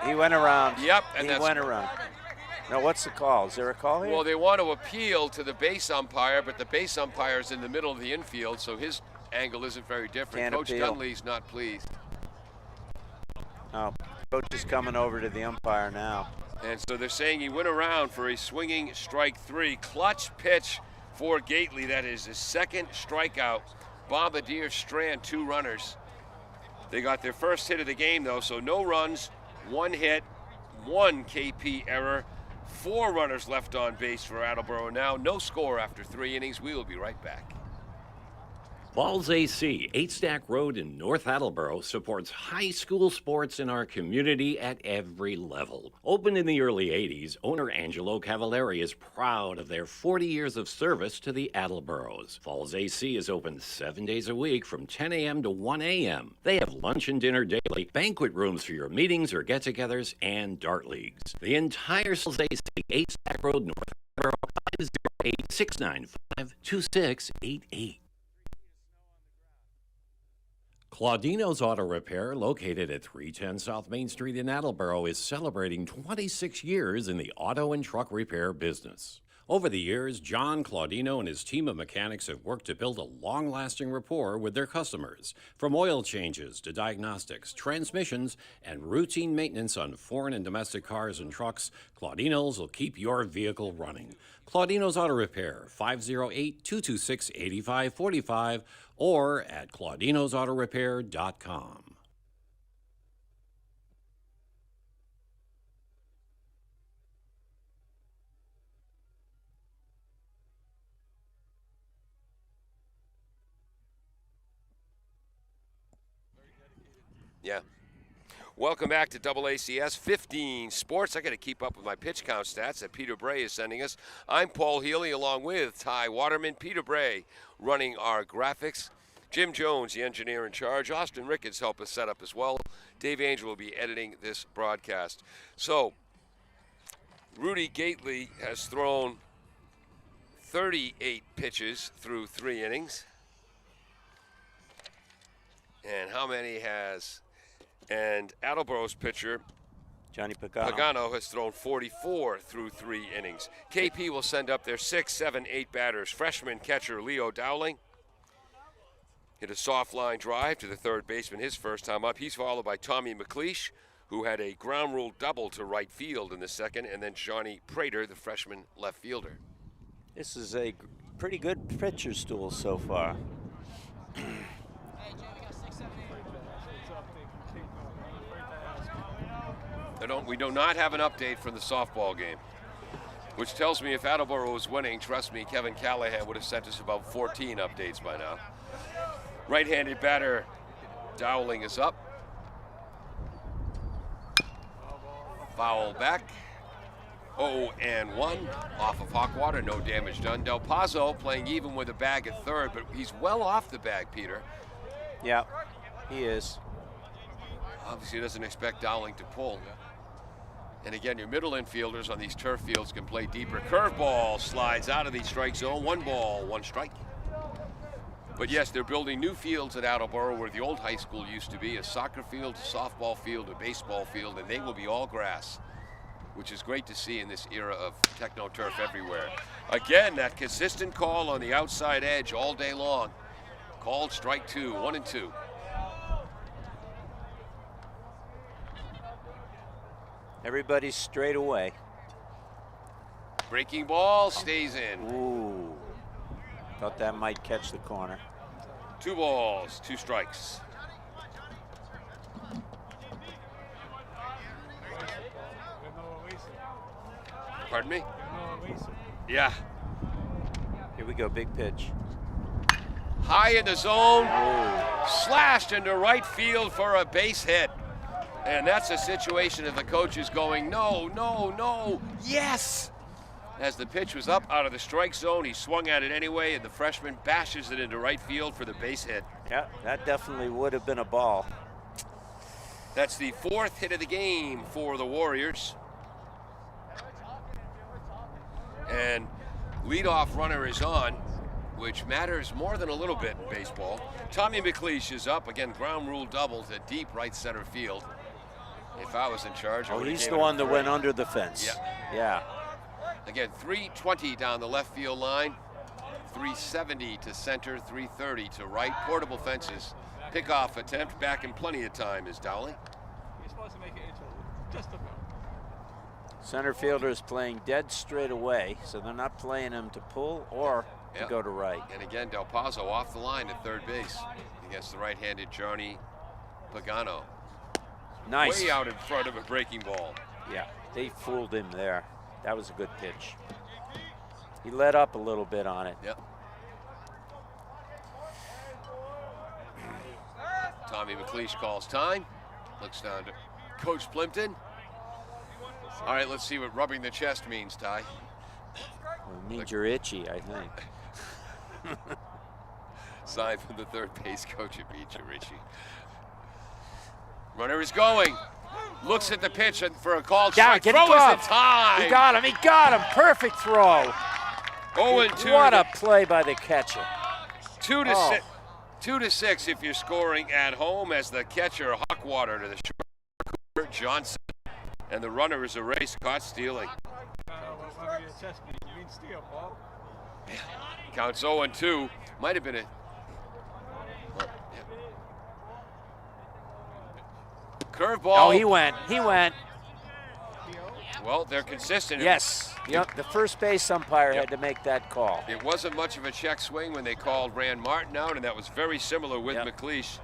He went around. Yep, and he went around. Now, what's the call? Is there a call here? Well, they want to appeal to the base umpire, but the base umpire is in the middle of the infield, so his angle isn't very different. Can't Coach appeal. Dunley's not pleased. Oh, coach is coming over to the umpire now. And so they're saying he went around for a swinging strike 3. Clutch pitch for Gately. That is his second strikeout. Bombardier Strand, 2 runners. They got their first hit of the game, though, so no runs, 1 hit, 1 KP error, 4 runners left on base for Attleboro now. No score after 3 innings. We will be right back. Falls AC, 8 Stack Road in North Attleboro, supports high school sports in our community at every level. Opened in the early 80s, owner Angelo Cavallari is proud of their 40 years of service to the Attleboros. Falls AC is open 7 days a week from 10 a.m. to 1 a.m. They have lunch and dinner daily, banquet rooms for your meetings or get-togethers, and dart leagues. The entire Falls AC, 8 Stack Road, North Attleboro, 508-695-2688. Claudino's Auto Repair, located at 310 South Main Street in Attleboro, is celebrating 26 years in the auto and truck repair business. Over the years, John Claudino and his team of mechanics have worked to build a long-lasting rapport with their customers. From oil changes to diagnostics, transmissions, and routine maintenance on foreign and domestic cars and trucks, Claudino's will keep your vehicle running. Claudino's Auto Repair, 508-226-8545, or at claudinosautorepair.com. Yeah. Welcome back to AACS 15 Sports. I got to keep up with my pitch count stats that Peter Bray is sending us. I'm Paul Healy along with Ty Waterman. Peter Bray running our graphics. Jim Jones, the engineer in charge. Austin Ricketts helped us set up as well. Dave Angel will be editing this broadcast. So, Rudy Gately has thrown 38 pitches through 3 innings. And how many has... And Attleboro's pitcher, Johnny Pagano, has thrown 44 through 3 innings. KP will send up their 6, 7, 8 batters. Freshman catcher Leo Dowling hit a soft line drive to the third baseman his first time up. He's followed by Tommy McLeish, who had a ground rule double to right field in the second, and then Johnny Prater, the freshman left fielder. This is a pretty good pitcher stool so far. We do not have an update from the softball game, which tells me if Attleboro was winning, trust me, Kevin Callahan would have sent us about 14 updates by now. Right-handed batter Dowling is up. Foul back. 0-1 off of Hawkwater, no damage done. Del Pazzo playing even with a bag at third, but he's well off the bag, Peter. Yeah, he is. Obviously doesn't expect Dowling to pull. And again, your middle infielders on these turf fields can play deeper. Curveball slides out of the strike zone. 1 ball, 1 strike. But yes, they're building new fields at Attleboro where the old high school used to be, a soccer field, a softball field, a baseball field, and they will be all grass, which is great to see in this era of techno-turf everywhere. Again, that consistent call on the outside edge all day long. Called strike 2, 1-2. Everybody's straight away. Breaking ball stays in. Ooh. Thought that might catch the corner. 2 balls, 2 strikes. Pardon me? No, Mason. Yeah. Here we go, big pitch. High in the zone, slashed into right field for a base hit. And that's a situation that the coach is going, no, no, no, yes! As the pitch was up out of the strike zone, he swung at it anyway, and the freshman bashes it into right field for the base hit. Yeah, that definitely would have been a ball. That's the 4th hit of the game for the Warriors. And leadoff runner is on, which matters more than a little bit in baseball. Tommy McLeish is up. Again, ground rule double to deep right center field. If I was in charge, I would have he's gave the it a one that 3. went under the fence. Yeah. Again, 320 down the left field line, 370 to center, 330 to right. Portable fences. Pickoff attempt back in plenty of time is Dowling. You're supposed to make it into just about. Center fielder is playing dead straight away, so they're not playing him to pull or to go to right. And again, Del Pozo off the line at third base against the right-handed Johnny Pagano. Nice. Way out in front of a breaking ball. Yeah, they fooled him there. That was a good pitch. He let up a little bit on it. Yep. Tommy McLeish calls time. Looks down to Coach Plimpton. All right, let's see what rubbing the chest means, Ty. Well, it means you're itchy, I think. Sign from the third base coach at Beach and Richie. Runner is going. Looks at the pitch and for a call strike. Get Throw it is up. in time. He got him. Perfect throw. 0-2. What a play by the catcher. 2 to 6 if you're scoring at home as the catcher Hawkwater to the short Johnson. And the runner is erased, caught stealing. Rubbing your chest means steal, Paul. Counts 0-2. Might have been a... Curveball. Oh, he went. Well, they're consistent. Yes. Yep. The first base umpire had to make that call. It wasn't much of a check swing when they called Rand Martin out, and that was very similar with McLeish.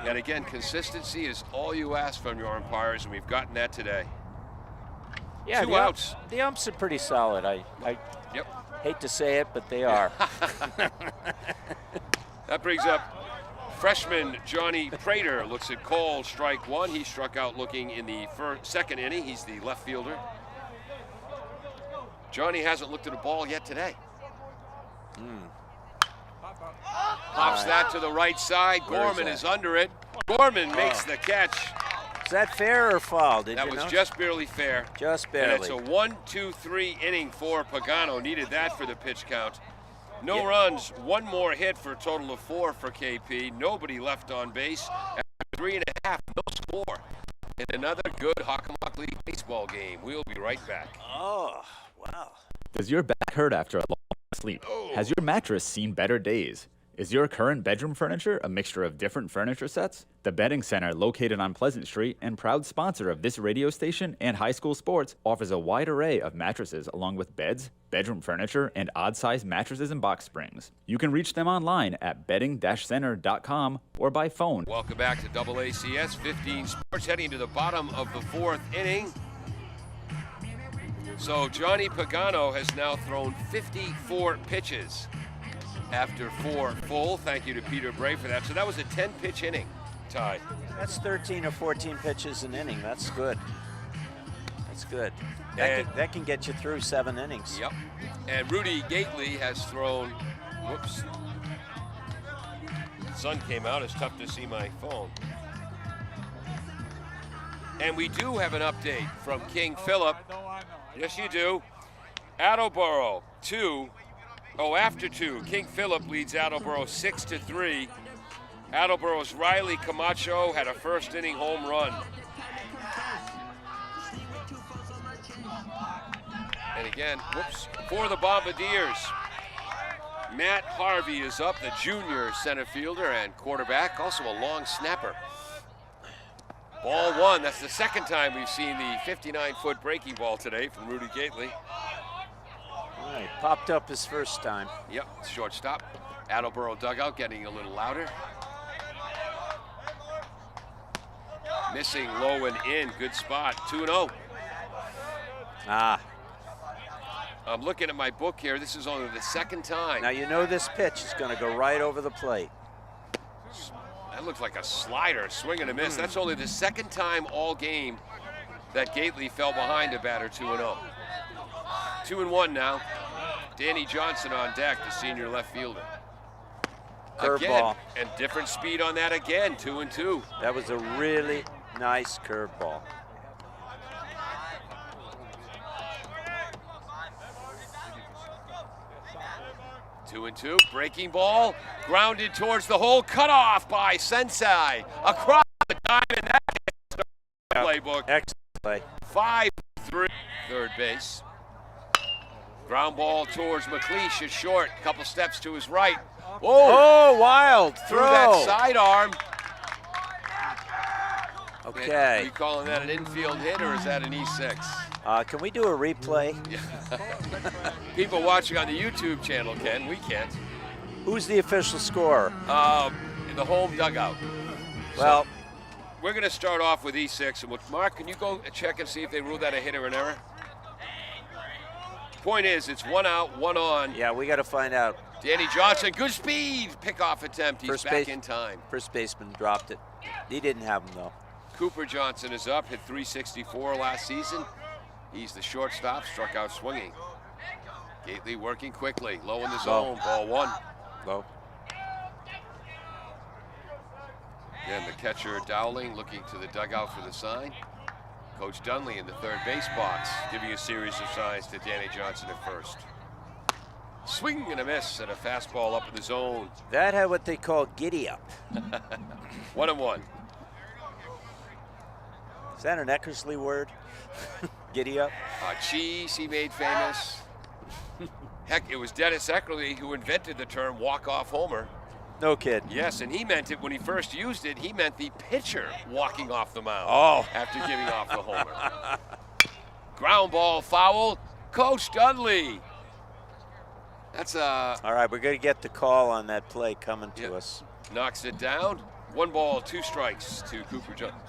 And again, consistency is all you ask from your umpires, and we've gotten that today. Yeah, 2 outs. The umps are pretty solid. I hate to say it, but they are. That brings up freshman Johnny Prater. Looks at Cole, strike 1. He struck out looking in the second inning. He's the left fielder. Johnny hasn't looked at a ball yet today. Pops that to the right side. Gorman is under it. Gorman makes the catch. Is that fair or foul? That was just barely fair. Just barely. And it's a 1-2-3 inning for Pagano. Needed that for the pitch count. No runs, 1 more hit for a total of 4 for KP. Nobody left on base. After 3.5, no score. In another good Hockomock League baseball game. We'll be right back. Oh, wow. Does your back hurt after a long night's sleep? Has your mattress seen better days? Is your current bedroom furniture a mixture of different furniture sets? The Bedding Center, located on Pleasant Street and proud sponsor of this radio station and high school sports, offers a wide array of mattresses along with beds, bedroom furniture, and odd-sized mattresses and box springs. You can reach them online at bedding-center.com or by phone. Welcome back to AACS 15 Sports, heading to the bottom of the 4th inning. So Johnny Pagano has now thrown 54 pitches after 4 full. Thank you to Peter Bray for that. So that was a 10-pitch inning, Ty. That's 13 or 14 pitches an inning. That's good. That's good. That can get you through 7 innings. Yep. And Rudy Gately has thrown, whoops. The sun came out. It's tough to see my phone. And we do have an update from King Philip. Yes, you do. Attleboro, 2. After 2, King Philip leads Attleboro 6-3. Attleboro's Riley Camacho had a first inning home run. And again, for the Bombardiers, Matt Harvey is up, the junior center fielder and quarterback, also a long snapper. Ball 1, that's the second time we've seen the 59-foot breaking ball today from Rudy Gately. He popped up his first time. Yep, shortstop. Attleboro dugout getting a little louder. Missing low and in, good spot, 2-0. I'm looking at my book here. This is only the second time. Now you know this pitch is going to go right over the plate. That looks like a slider, swing and a miss. That's only the second time all game that Gately fell behind a batter 2-0. 2-1 now. Danny Johnson on deck, the senior left fielder. Curveball. And different speed on that again, 2-2. That was a really nice curveball. 2-2, breaking ball, grounded towards the hole, cut off by Sensei. Across the diamond, that playbook. Excellent play. 5-3, third base. Ground ball towards McLeish is short, couple steps to his right. Whoa! Oh, wild Through throw. that sidearm. Okay. Are you calling that an infield hit or is that an E6? Can we do a replay? People watching on the YouTube channel can, we can't. Who's the official scorer? In the home dugout. Well, so we're going to start off with E6. And Mark, can you go check and see if they ruled that a hit or an error? Point is, it's 1 out, 1 on. yeah, we got to find out. Danny Johnson, good speed, pickoff attempt. He's back in time. First baseman dropped it. He didn't have him though. Cooper Johnson is up, hit 364 last season. He's the shortstop, struck out swinging. Gately working quickly, low in the zone, ball 1. Low. Then the catcher Dowling looking to the dugout for the sign. Coach Dunley in the third base box, giving a series of signs to Danny Johnson at first. Swing and a miss, and a fastball up in the zone. That had what they call giddy up. 1-1. Is that an Eckersley word? Giddy up? Cheese he made famous. Heck, it was Dennis Eckersley who invented the term walk-off homer. No kid. Yes, and he meant it when he first used it. He meant the pitcher walking off the mound after giving off the homer. Ground ball foul. Coach Dudley. That's a... All right, we're going to get the call on that play coming to us. Knocks it down. 1 ball, 2 strikes to Cooper Johnson.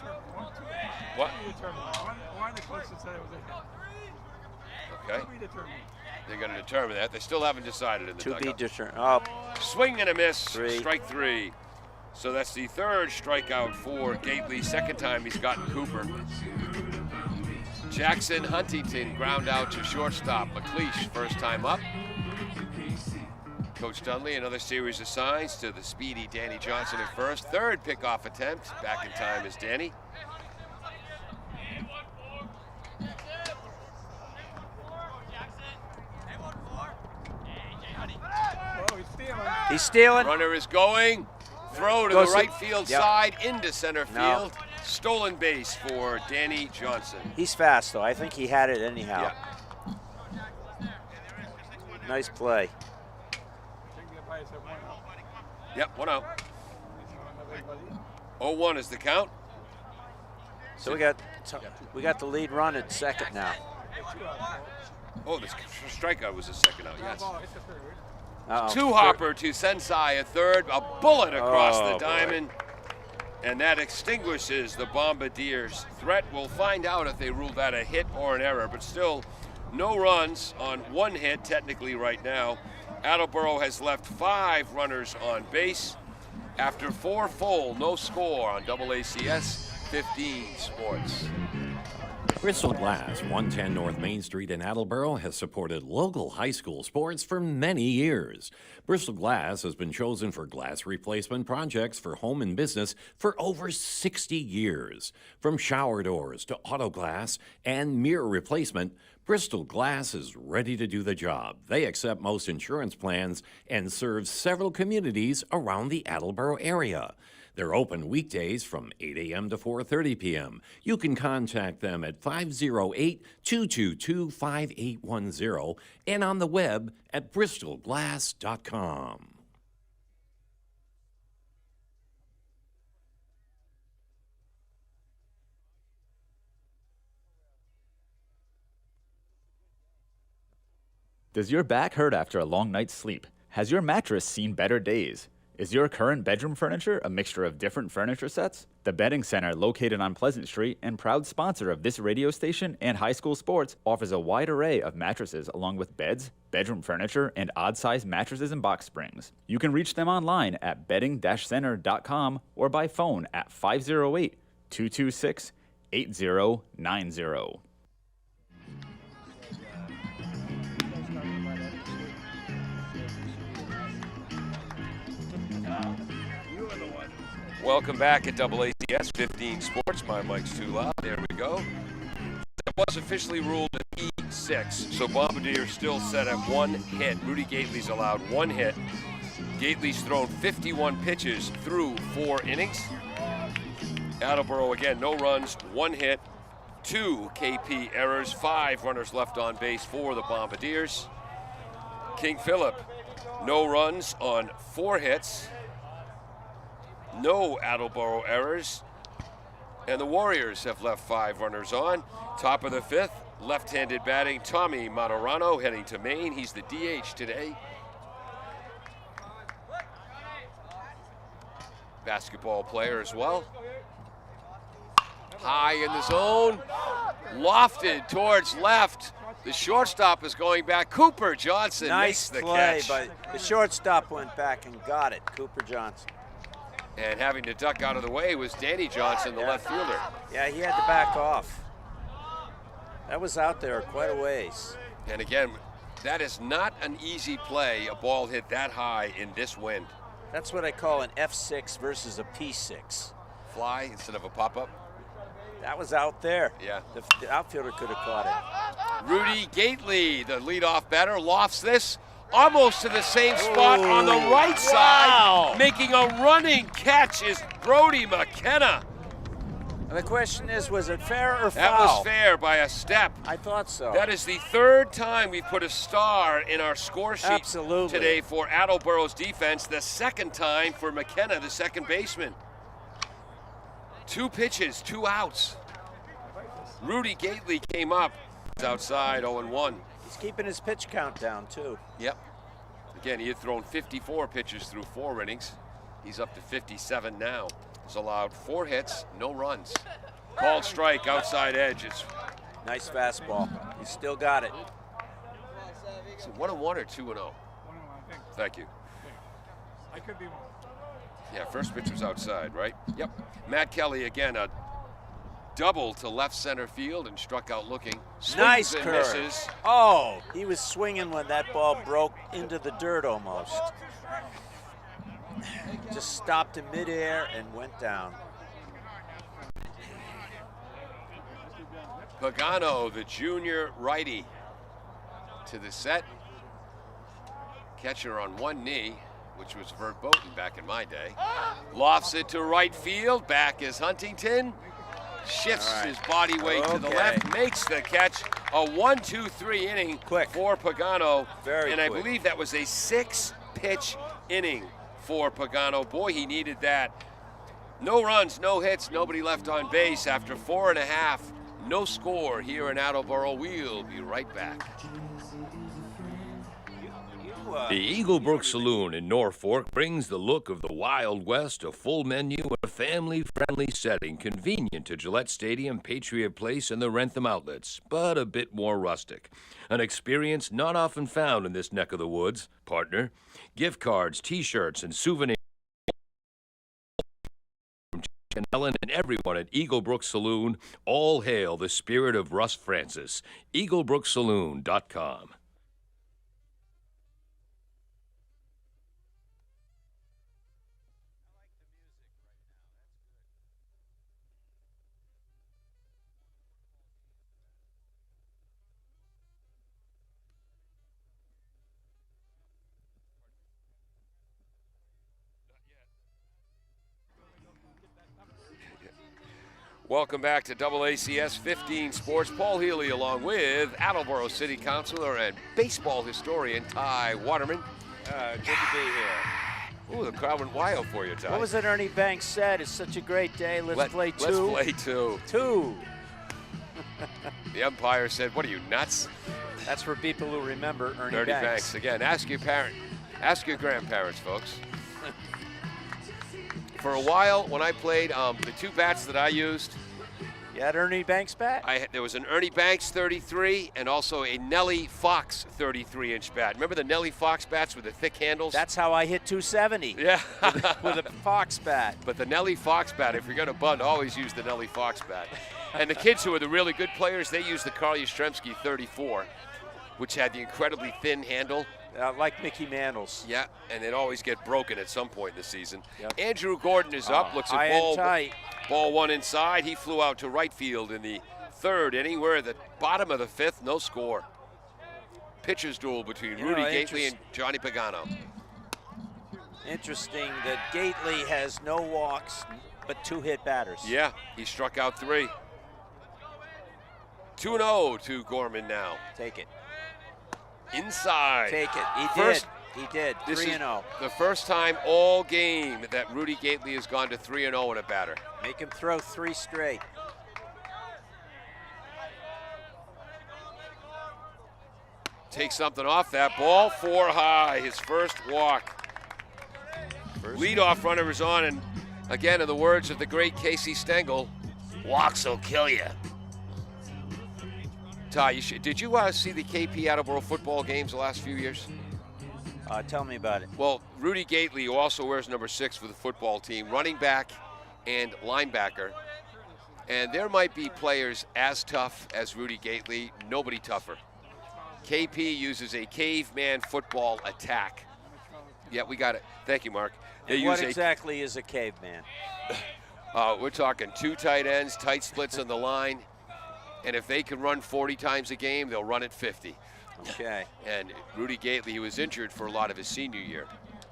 What? Why the coach said it was a hit? Okay. To be determined. They're going to determine that. They still haven't decided in the To be dugout. determined. Oh, Swing and a miss. 3. Strike 3. So that's the 3rd strikeout for Gately. 2nd time he's gotten Cooper. Jackson Huntington ground out to shortstop. McLeish, first time up. Coach Dunley, another series of signs to the speedy Danny Johnson at first. 3rd pickoff attempt. Back in time is Danny. he's stealing. Runner is going. Throw to Goes the right field yep. side into center No. field. Stolen base for Danny Johnson. He's fast, though. I think he had it anyhow. Nice play. Yep, 1 out. 0-1 is the count. So we got the lead run at second now. Oh, the strikeout was a 2nd out, yes. Uh-oh. Two-hopper to Sensei at 3rd. A bullet across the boy. diamond. And that extinguishes the Bombardiers' threat. We'll find out if they ruled that a hit or an error, but still no runs on 1 hit technically right now. Attleboro has left 5 runners on base. After 4 full, no score on AACS 15 Sports. Bristol Glass, 110 North Main Street in Attleboro, has supported local high school sports for many years. Bristol Glass has been chosen for glass replacement projects for home and business for over 60 years. From shower doors to auto glass and mirror replacement, Bristol Glass is ready to do the job. They accept most insurance plans and serve several communities around the Attleboro area. They're open weekdays from 8 a.m. to 4:30 p.m. You can contact them at 508-222-5810 and on the web at bristolglass.com. Does your back hurt after a long night's sleep? Has your mattress seen better days? Is your current bedroom furniture a mixture of different furniture sets? The Bedding Center, located on Pleasant Street and proud sponsor of this radio station and high school sports, offers a wide array of mattresses along with beds, bedroom furniture, and odd-sized mattresses and box springs. You can reach them online at bedding-center.com or by phone at 508-226-8090. Welcome back at AACS 15 Sports. My mic's too loud. There we go. It was officially ruled an E6, so Bombardier still set at one hit. Rudy Gately's allowed one hit. Gately's thrown 51 pitches through 4 innings. Attleboro, again, no runs, 1 hit, 2 KP errors, 5 runners left on base for the Bombardiers. King Philip, no runs on 4 hits. No Attleboro errors. And the Warriors have left 5 runners on. Top of the 5th, left-handed batting, Tommy Maturano heading to Maine. He's the DH today. Basketball player as well. High in the zone, lofted towards left. The shortstop is going back. Cooper Johnson makes the play, catch. but the shortstop went back and got it, Cooper Johnson. And having to duck out of the way was Danny Johnson, the left fielder. Yeah, he had to back off. That was out there quite a ways. And again, that is not an easy play, a ball hit that high in this wind. That's what I call an F6 versus a P6. Fly instead of a pop-up. That was out there. Yeah. The outfielder could have caught it. Rudy Gately, the leadoff batter, lofts this almost to the same spot on the right side. Making a running catch is Brody McKenna. And the question is, was it fair or foul? That was fair by a step. I thought so. That is the 3rd time we put a star in our score sheet today for Attleboro's defense. The 2nd time for McKenna, the second baseman. 2 pitches, 2 outs. Rudy Gately came up. It's outside, 0-1. He's keeping his pitch count down, too. Yep. Again, he had thrown 54 pitches through 4 innings. He's up to 57 now. He's allowed 4 hits, no runs. Called strike, outside edge. It's nice fastball. He's still got it. is it 1-1 or 2-0? 1-1, I think. Thank you. I could be wrong. Yeah, first pitch was outside, right? Yep. Matt Kelly, again, a double to left center field and struck out looking. Swings Nice and curve. misses. Oh, he was swinging when that ball broke into the dirt almost. Just stopped in midair and went down. Pagano, the junior righty, to the set. Catcher on one knee, which was verboten back in my day. Lofts it to right field. Back is Huntington. Shifts his body weight to the left. Makes the catch. A 1-2-3 inning for Pagano. And I believe that was a 6-pitch inning for Pagano. Boy, he needed that. No runs, no hits, nobody left on base after 4.5. No score here in Attleboro. We'll be right back. The Eaglebrook Saloon in Norfolk brings the look of the Wild West, a full menu, and a family-friendly setting convenient to Gillette Stadium, Patriot Place, and the Rentham outlets, but a bit more rustic. An experience not often found in this neck of the woods. Partner, gift cards, T-shirts, and souvenirs from Chuck and Ellen and everyone at Eaglebrook Saloon. All hail the spirit of Russ Francis. EaglebrookSaloon.com. Welcome back to AACS 15 Sports. Paul Healy along with Attleboro City Councilor and baseball historian Ty Waterman. Good to be here. Ooh, the crowd went wild for you, Ty. What was it Ernie Banks said? It's such a great day. Let's play two. Let's play two. Two. The umpire said, what are you, nuts? That's for people who remember Ernie Ernie Banks. Banks. Again, ask your grandparents, folks. For a while, when I played, the two bats that I used, You had Ernie Banks bat? there was an Ernie Banks 33 and also a Nellie Fox 33-inch bat. Remember the Nellie Fox bats with the thick handles? That's how I hit 270. Yeah. with a Fox bat. But the Nellie Fox bat, if you're going to bunt, always use the Nellie Fox bat. And the kids who are the really good players, they use the Carl Yastrzemski 34, which had the incredibly thin handle. Like Mickey Mantle's. Yeah, and they'd always get broken at some point in the season. Yep. Andrew Gordon is up. Looks high at and tight. ball one inside. He flew out to right field in the third inning. We're at the bottom of the fifth, no score. Pitcher's duel between Rudy Gately and Johnny Pagano. Interesting that Gately has no walks, but 2 hit batters. Yeah, he struck out 3. 2-0 to Gorman now. Take it. Inside. Take it. He did. This 3-0. is the first time all game that Rudy Gately has gone to 3-0 in a batter. Make him throw 3 straight. Take something off that ball. 4 high. His first walk. Leadoff runner is on, and again, in the words of the great Casey Stengel, walks will kill you. Ty, did you see the KP Attleboro football games the last few years? Tell me about it. Well, Rudy Gately, who also wears number 6 for the football team, running back and linebacker. And there might be players as tough as Rudy Gately, nobody tougher. KP uses a caveman football attack. Yeah, we got it. Thank you, Mark. What exactly is a caveman? We're talking 2 tight ends, tight splits on the line. And if they can run 40 times a game, they'll run it 50. Okay. And Rudy Gately, he was injured for a lot of his senior year,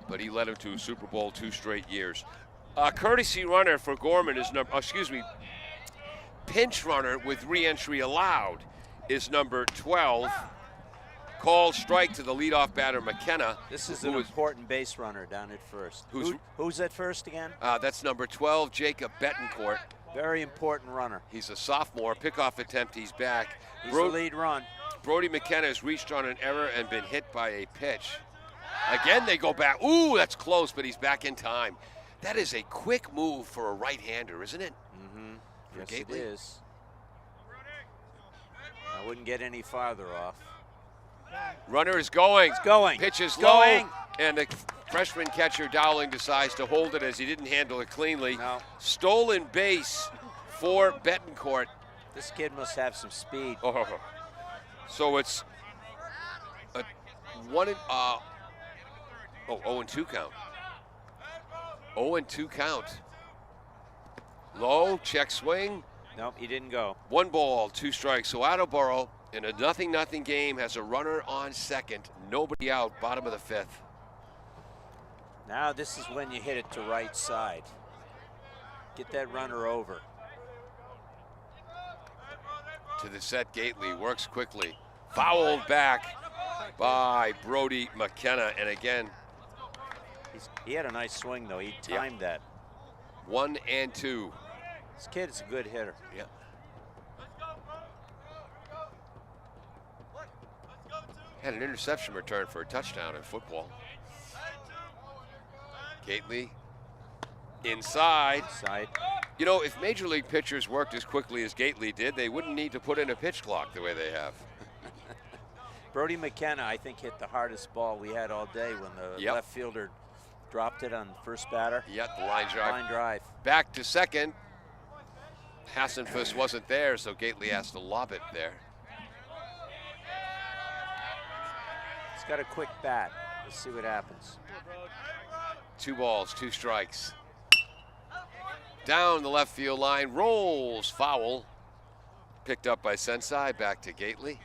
but he led him to a Super Bowl 2 straight years. Courtesy runner for Gorman is pinch runner with re-entry allowed is number 12. Called strike to the leadoff batter, McKenna. This is an important base runner down at first. Who's at first again? That's number 12, Jacob Betancourt. Very important runner. He's a sophomore. Pickoff attempt, he's back. He's the lead run. Brody McKenna has reached on an error and been hit by a pitch. Again, they go back. Ooh, that's close, but he's back in time. That is a quick move for a right-hander, isn't it? Mm-hmm. Yes, Gately? It is. I wouldn't get any farther off. Runner is going. It's going. Pitch is going. Low, and the freshman catcher Dowling decides to hold it as he didn't handle it cleanly. No. Stolen base for Betancourt. This kid must have some speed. Oh. So it's a 0-2 count. 0-2 count. Low, check swing. Nope, he didn't go. 1 ball, 2 strikes. So Attleboro in a 0-0 game has a runner on second, nobody out, bottom of the 5th. Now this is when you hit it to right side. Get that runner over. To the set, Gately works quickly. Fouled back by Brody McKenna, and again. He had a nice swing though, he timed that. 1-2. This kid is a good hitter. Yeah. Had an interception return for a touchdown in football. Gately inside. You know, if Major League pitchers worked as quickly as Gately did, they wouldn't need to put in a pitch clock the way they have. Brody McKenna, I think, hit the hardest ball we had all day when the left fielder dropped it on first batter. Yep, the line drive. Line drive. Back to second. Hassenfuss wasn't there, so Gately has to lob it there. He's got a quick bat. Let's see what happens. 2 balls, 2 strikes. Down the left field line, rolls foul. Picked up by Sensei, back to Gately.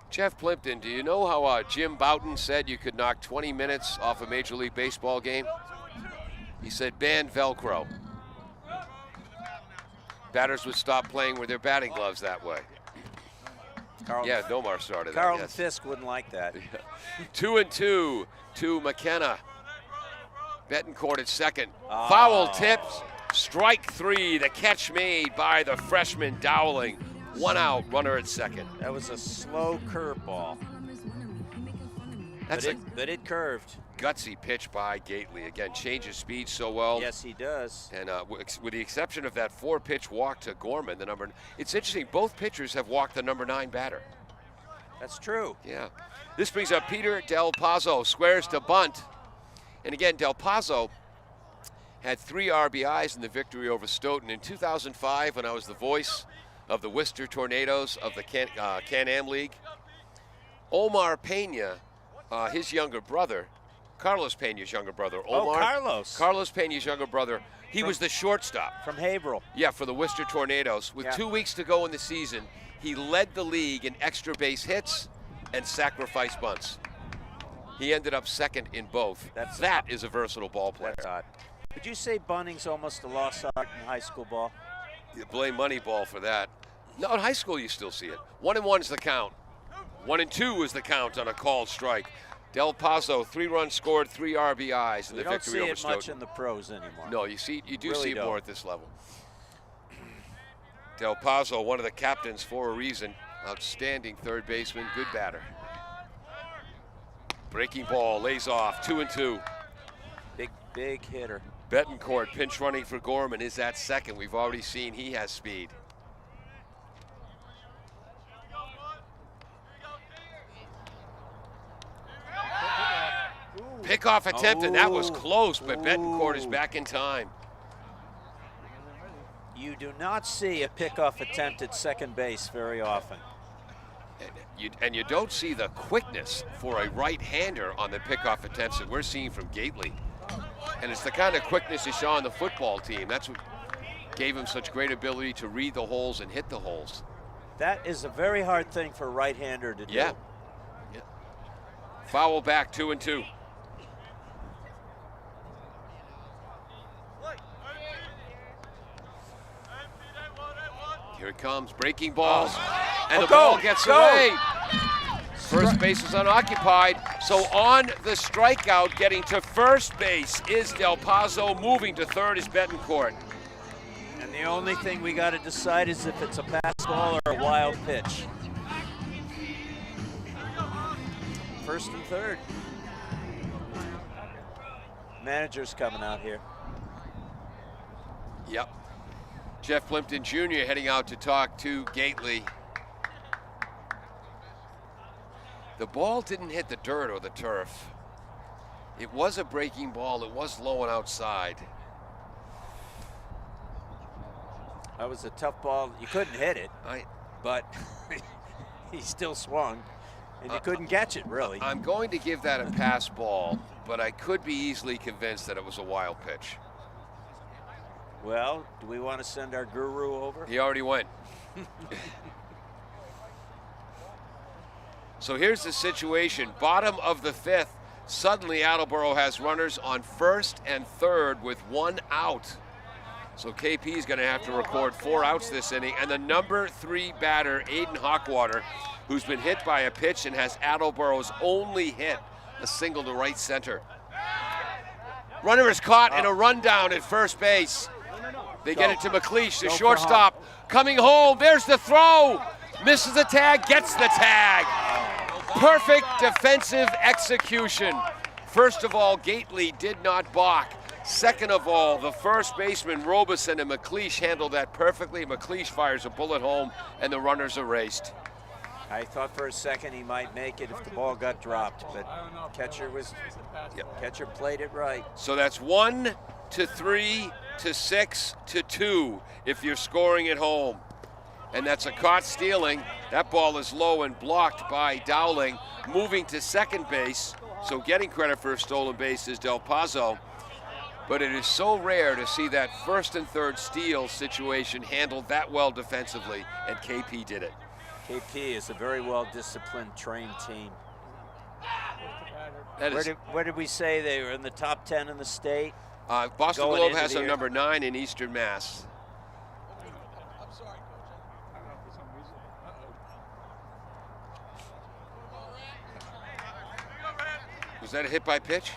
Jeff Plimpton, do you know how Jim Bouton said you could knock 20 minutes off a Major League Baseball game? He said ban Velcro. Batters would stop playing with their batting gloves that way. Yeah, Nomar started that. Carlton Fisk wouldn't like that. 2-2 to McKenna. Betancourt at second. Foul tipped. Strike 3. The catch made by the freshman Dowling. 1 out. Runner at second. That was a slow curveball. But it curved. gutsy pitch by Gately. Again, changes speed so well. Yes, he does. And with the exception of that 4-pitch walk to Gorman, it's interesting, both pitchers have walked the number 9 batter. That's true. Yeah. This brings up Peter Del Pazzo, squares to bunt. And again, Del Pazzo had 3 RBIs in the victory over Stoughton. In 2005, when I was the voice of the Worcester Tornadoes of the Can-Am League, Omar Pena, his younger brother, Carlos Pena's younger brother, Omar. Oh, Carlos. Carlos Pena's younger brother. He was the shortstop. From Haverhill. Yeah, for the Worcester Tornadoes. With 2 weeks to go in the season, he led the league in extra base hits and sacrifice bunts. He ended up second in both. That is a versatile ball player. That's odd. Would you say bunting's almost a lost art in high school ball? You blame Moneyball for that. No, in high school you still see it. 1-1's the count. 1-2 is the count on a called strike. Del Pazzo, 3 runs scored, 3 RBIs in the victory over Stoughton. We don't see it much in the pros anymore. No, you do really see it more at this level. Del Pazzo, one of the captains for a reason. Outstanding third baseman, good batter. Breaking ball, lays off, 2-2. Big hitter. Betancourt pinch running for Gorman is at second. We've already seen he has speed. Pickoff attempt, and that was close, but Betancourt is back in time. You do not see a pickoff attempt at second base very often. And you don't see the quickness for a right-hander on the pickoff attempts that we're seeing from Gately. And it's the kind of quickness you saw on the football team. That's what gave him such great ability to read the holes and hit the holes. That is a very hard thing for a right-hander to do. Yeah. Foul back, 2-2. Here it comes, breaking balls, and the ball gets away. First base is unoccupied, so on the strikeout, getting to first base is Del Pazzo. Moving to third is Betancourt. And the only thing we got to decide is if it's a pass ball or a wild pitch. First and third. Manager's coming out here. Yep. Jeff Plimpton Jr. heading out to talk to Gately. The ball didn't hit the dirt or the turf. It was a breaking ball. It was low and outside. That was a tough ball. You couldn't hit it, but he still swung, and you couldn't catch it, really. I'm going to give that a pass ball, but I could be easily convinced that it was a wild pitch. Well, do we want to send our guru over? He already went. So here's the situation. Bottom of the 5th. Suddenly Attleboro has runners on first and third with 1 out. So KP is going to have to record 4 outs this inning. And the number 3 batter, Aiden Hawkwater, who's been hit by a pitch and has Attleboro's only hit, a single to right center. Runner is caught in a rundown at first base. They get it to McLeish, the shortstop, coming home. There's the throw. Misses the tag, gets the tag. Perfect defensive execution. First of all, Gately did not balk. Second of all, the first baseman, Robeson, and McLeish handled that perfectly. McLeish fires a bullet home, and the runners erased. I thought for a second he might make it if the ball got dropped, but catcher played it right. So that's 1 to 3 to 6 to 2 if you're scoring at home. And that's a caught stealing. That ball is low and blocked by Dowling. Moving to second base, so getting credit for a stolen base is Del Pazzo. But it is so rare to see that first and third steal situation handled that well defensively, and KP did it. KP is a very well-disciplined, trained team. Where did we say they were in the top 10 in the state? Boston Globe has a number 9 in Eastern Mass. I'm sorry, Coach. I don't know, for some reason. Was that a hit by pitch?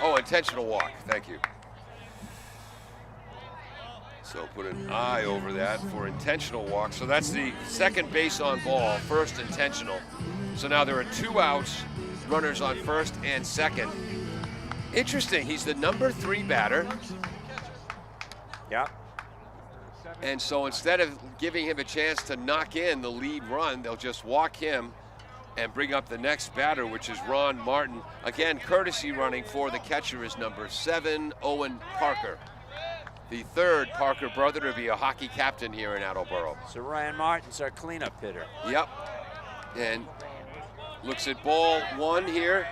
Oh, intentional walk. Thank you. So put an eye over that for intentional walk. So that's the second base on ball, first intentional. So now there are 2 outs runners on first and second. Interesting, he's the number 3 batter. Yep. And so instead of giving him a chance to knock in the lead run, they'll just walk him and bring up the next batter, which is Ron Martin. Again, courtesy running for the catcher is number 7, Owen Parker. The 3rd Parker brother to be a hockey captain here in Attleboro. So Ryan Martin's our cleanup hitter. Yep. And looks at ball 1 here.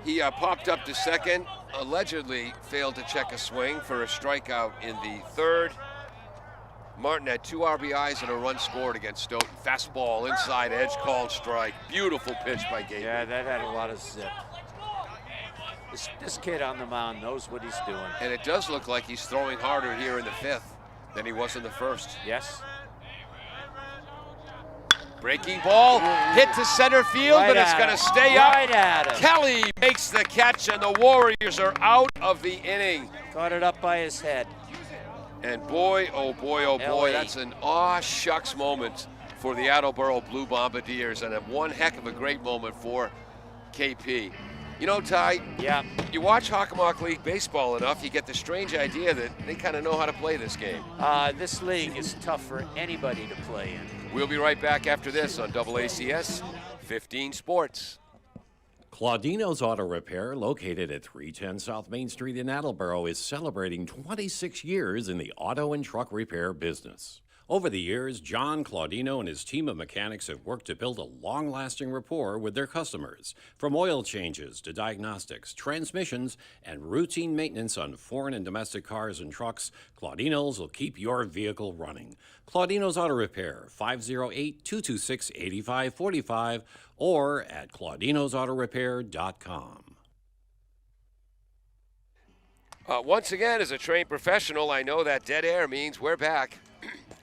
He popped up to second, allegedly failed to check a swing for a strikeout in the 3rd. Martin had 2 RBIs and a run scored against Stoughton. Fastball inside edge, called strike. Beautiful pitch by Gabe. Yeah, that had a lot of zip. This kid on the mound knows what he's doing. And it does look like he's throwing harder here in the 5th than he was in the 1st. Yes. Breaking ball, hit to center field, but it's going to stay up. Right at him. Kelly makes the catch, and the Warriors are out of the inning. Caught it up by his head. And boy, oh boy, oh boy, that's an aw shucks moment for the Attleboro Blue Bombardiers, and one heck of a great moment for KP. You know, Ty, yeah. You watch Hockomock League baseball enough, you get the strange idea that they kind of know how to play this game. This league is tough for anybody to play in. We'll be right back after this on AACS 15 Sports. Claudino's Auto Repair, located at 310 South Main Street in Attleboro, is celebrating 26 years in the auto and truck repair business. Over the years, John Claudino and his team of mechanics have worked to build a long-lasting rapport with their customers. From oil changes to diagnostics, transmissions, and routine maintenance on foreign and domestic cars and trucks, Claudino's will keep your vehicle running. Claudino's Auto Repair, 508-226-8545, or at claudinosautorepair.com. Once again, as a trained professional, I know that dead air means we're back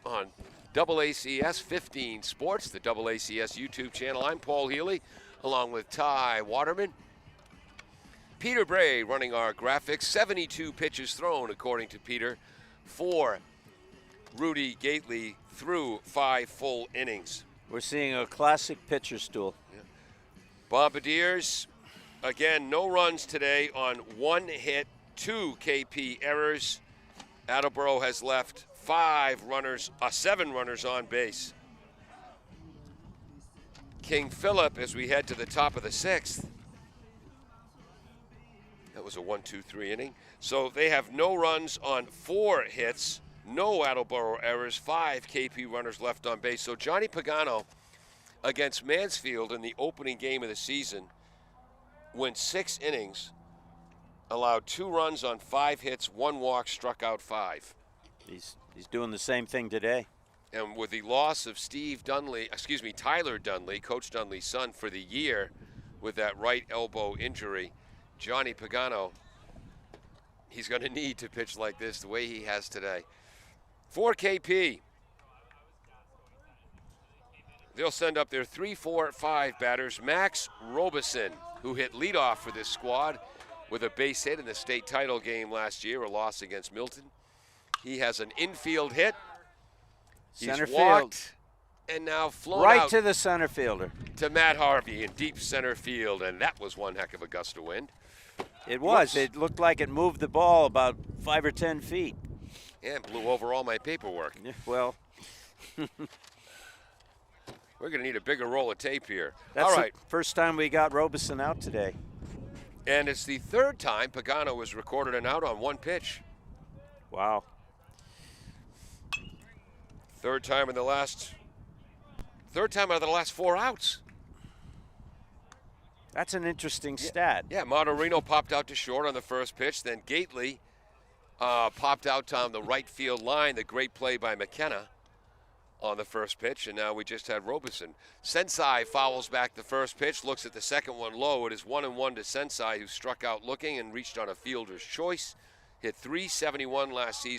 on AACS 15 Sports, the AACS YouTube channel. I'm Paul Healy, along with Ty Waterman. Peter Bray running our graphics. 72 pitches thrown, according to Peter, for Rudy Gately through 5 full innings. We're seeing a classic pitcher stool. Yeah. Bombardiers, again, no runs today on 1 hit, 2 KP errors. Attleboro has left 7 runners on base. King Philip, as we head to the top of the 6th. That was a 1-2-3 inning. So they have no runs on 4 hits, no Attleboro errors, 5 KP runners left on base. So Johnny Pagano against Mansfield in the opening game of the season went 6 innings, allowed 2 runs on 5 hits, 1 walk, struck out 5. He's doing the same thing today. And with the loss of Tyler Dunley, Coach Dunley's son, for the year with that right elbow injury, Johnny Pagano, he's going to need to pitch like this the way he has today. For KP, they'll send up their 3, 4, 5 batters. Max Robeson, who hit leadoff for this squad with a base hit in the state title game last year, a loss against Milton. He has an infield hit. Center He's walked field. And now flown right out to the center fielder. to Matt Harvey in deep center field, and that was one heck of a gust of wind. It was. It looked like it moved the ball about 5 or 10 feet. Yeah, and blew over all my paperwork. Well, we're going to need a bigger roll of tape here. That's all right. the first time we got Robeson out today. And it's the 3rd time Pagano was recorded an out on 1 pitch. Wow. 3rd time out of the last 4 outs. That's an interesting stat. Yeah, Monterino popped out to short on the first pitch. Then Gately popped out on the right field line. The great play by McKenna on the first pitch. And now we just had Robeson. Sensei fouls back the first pitch, looks at the second one low. It is 1-1 to Sensei, who struck out looking and reached on a fielder's choice. Hit .371 last season.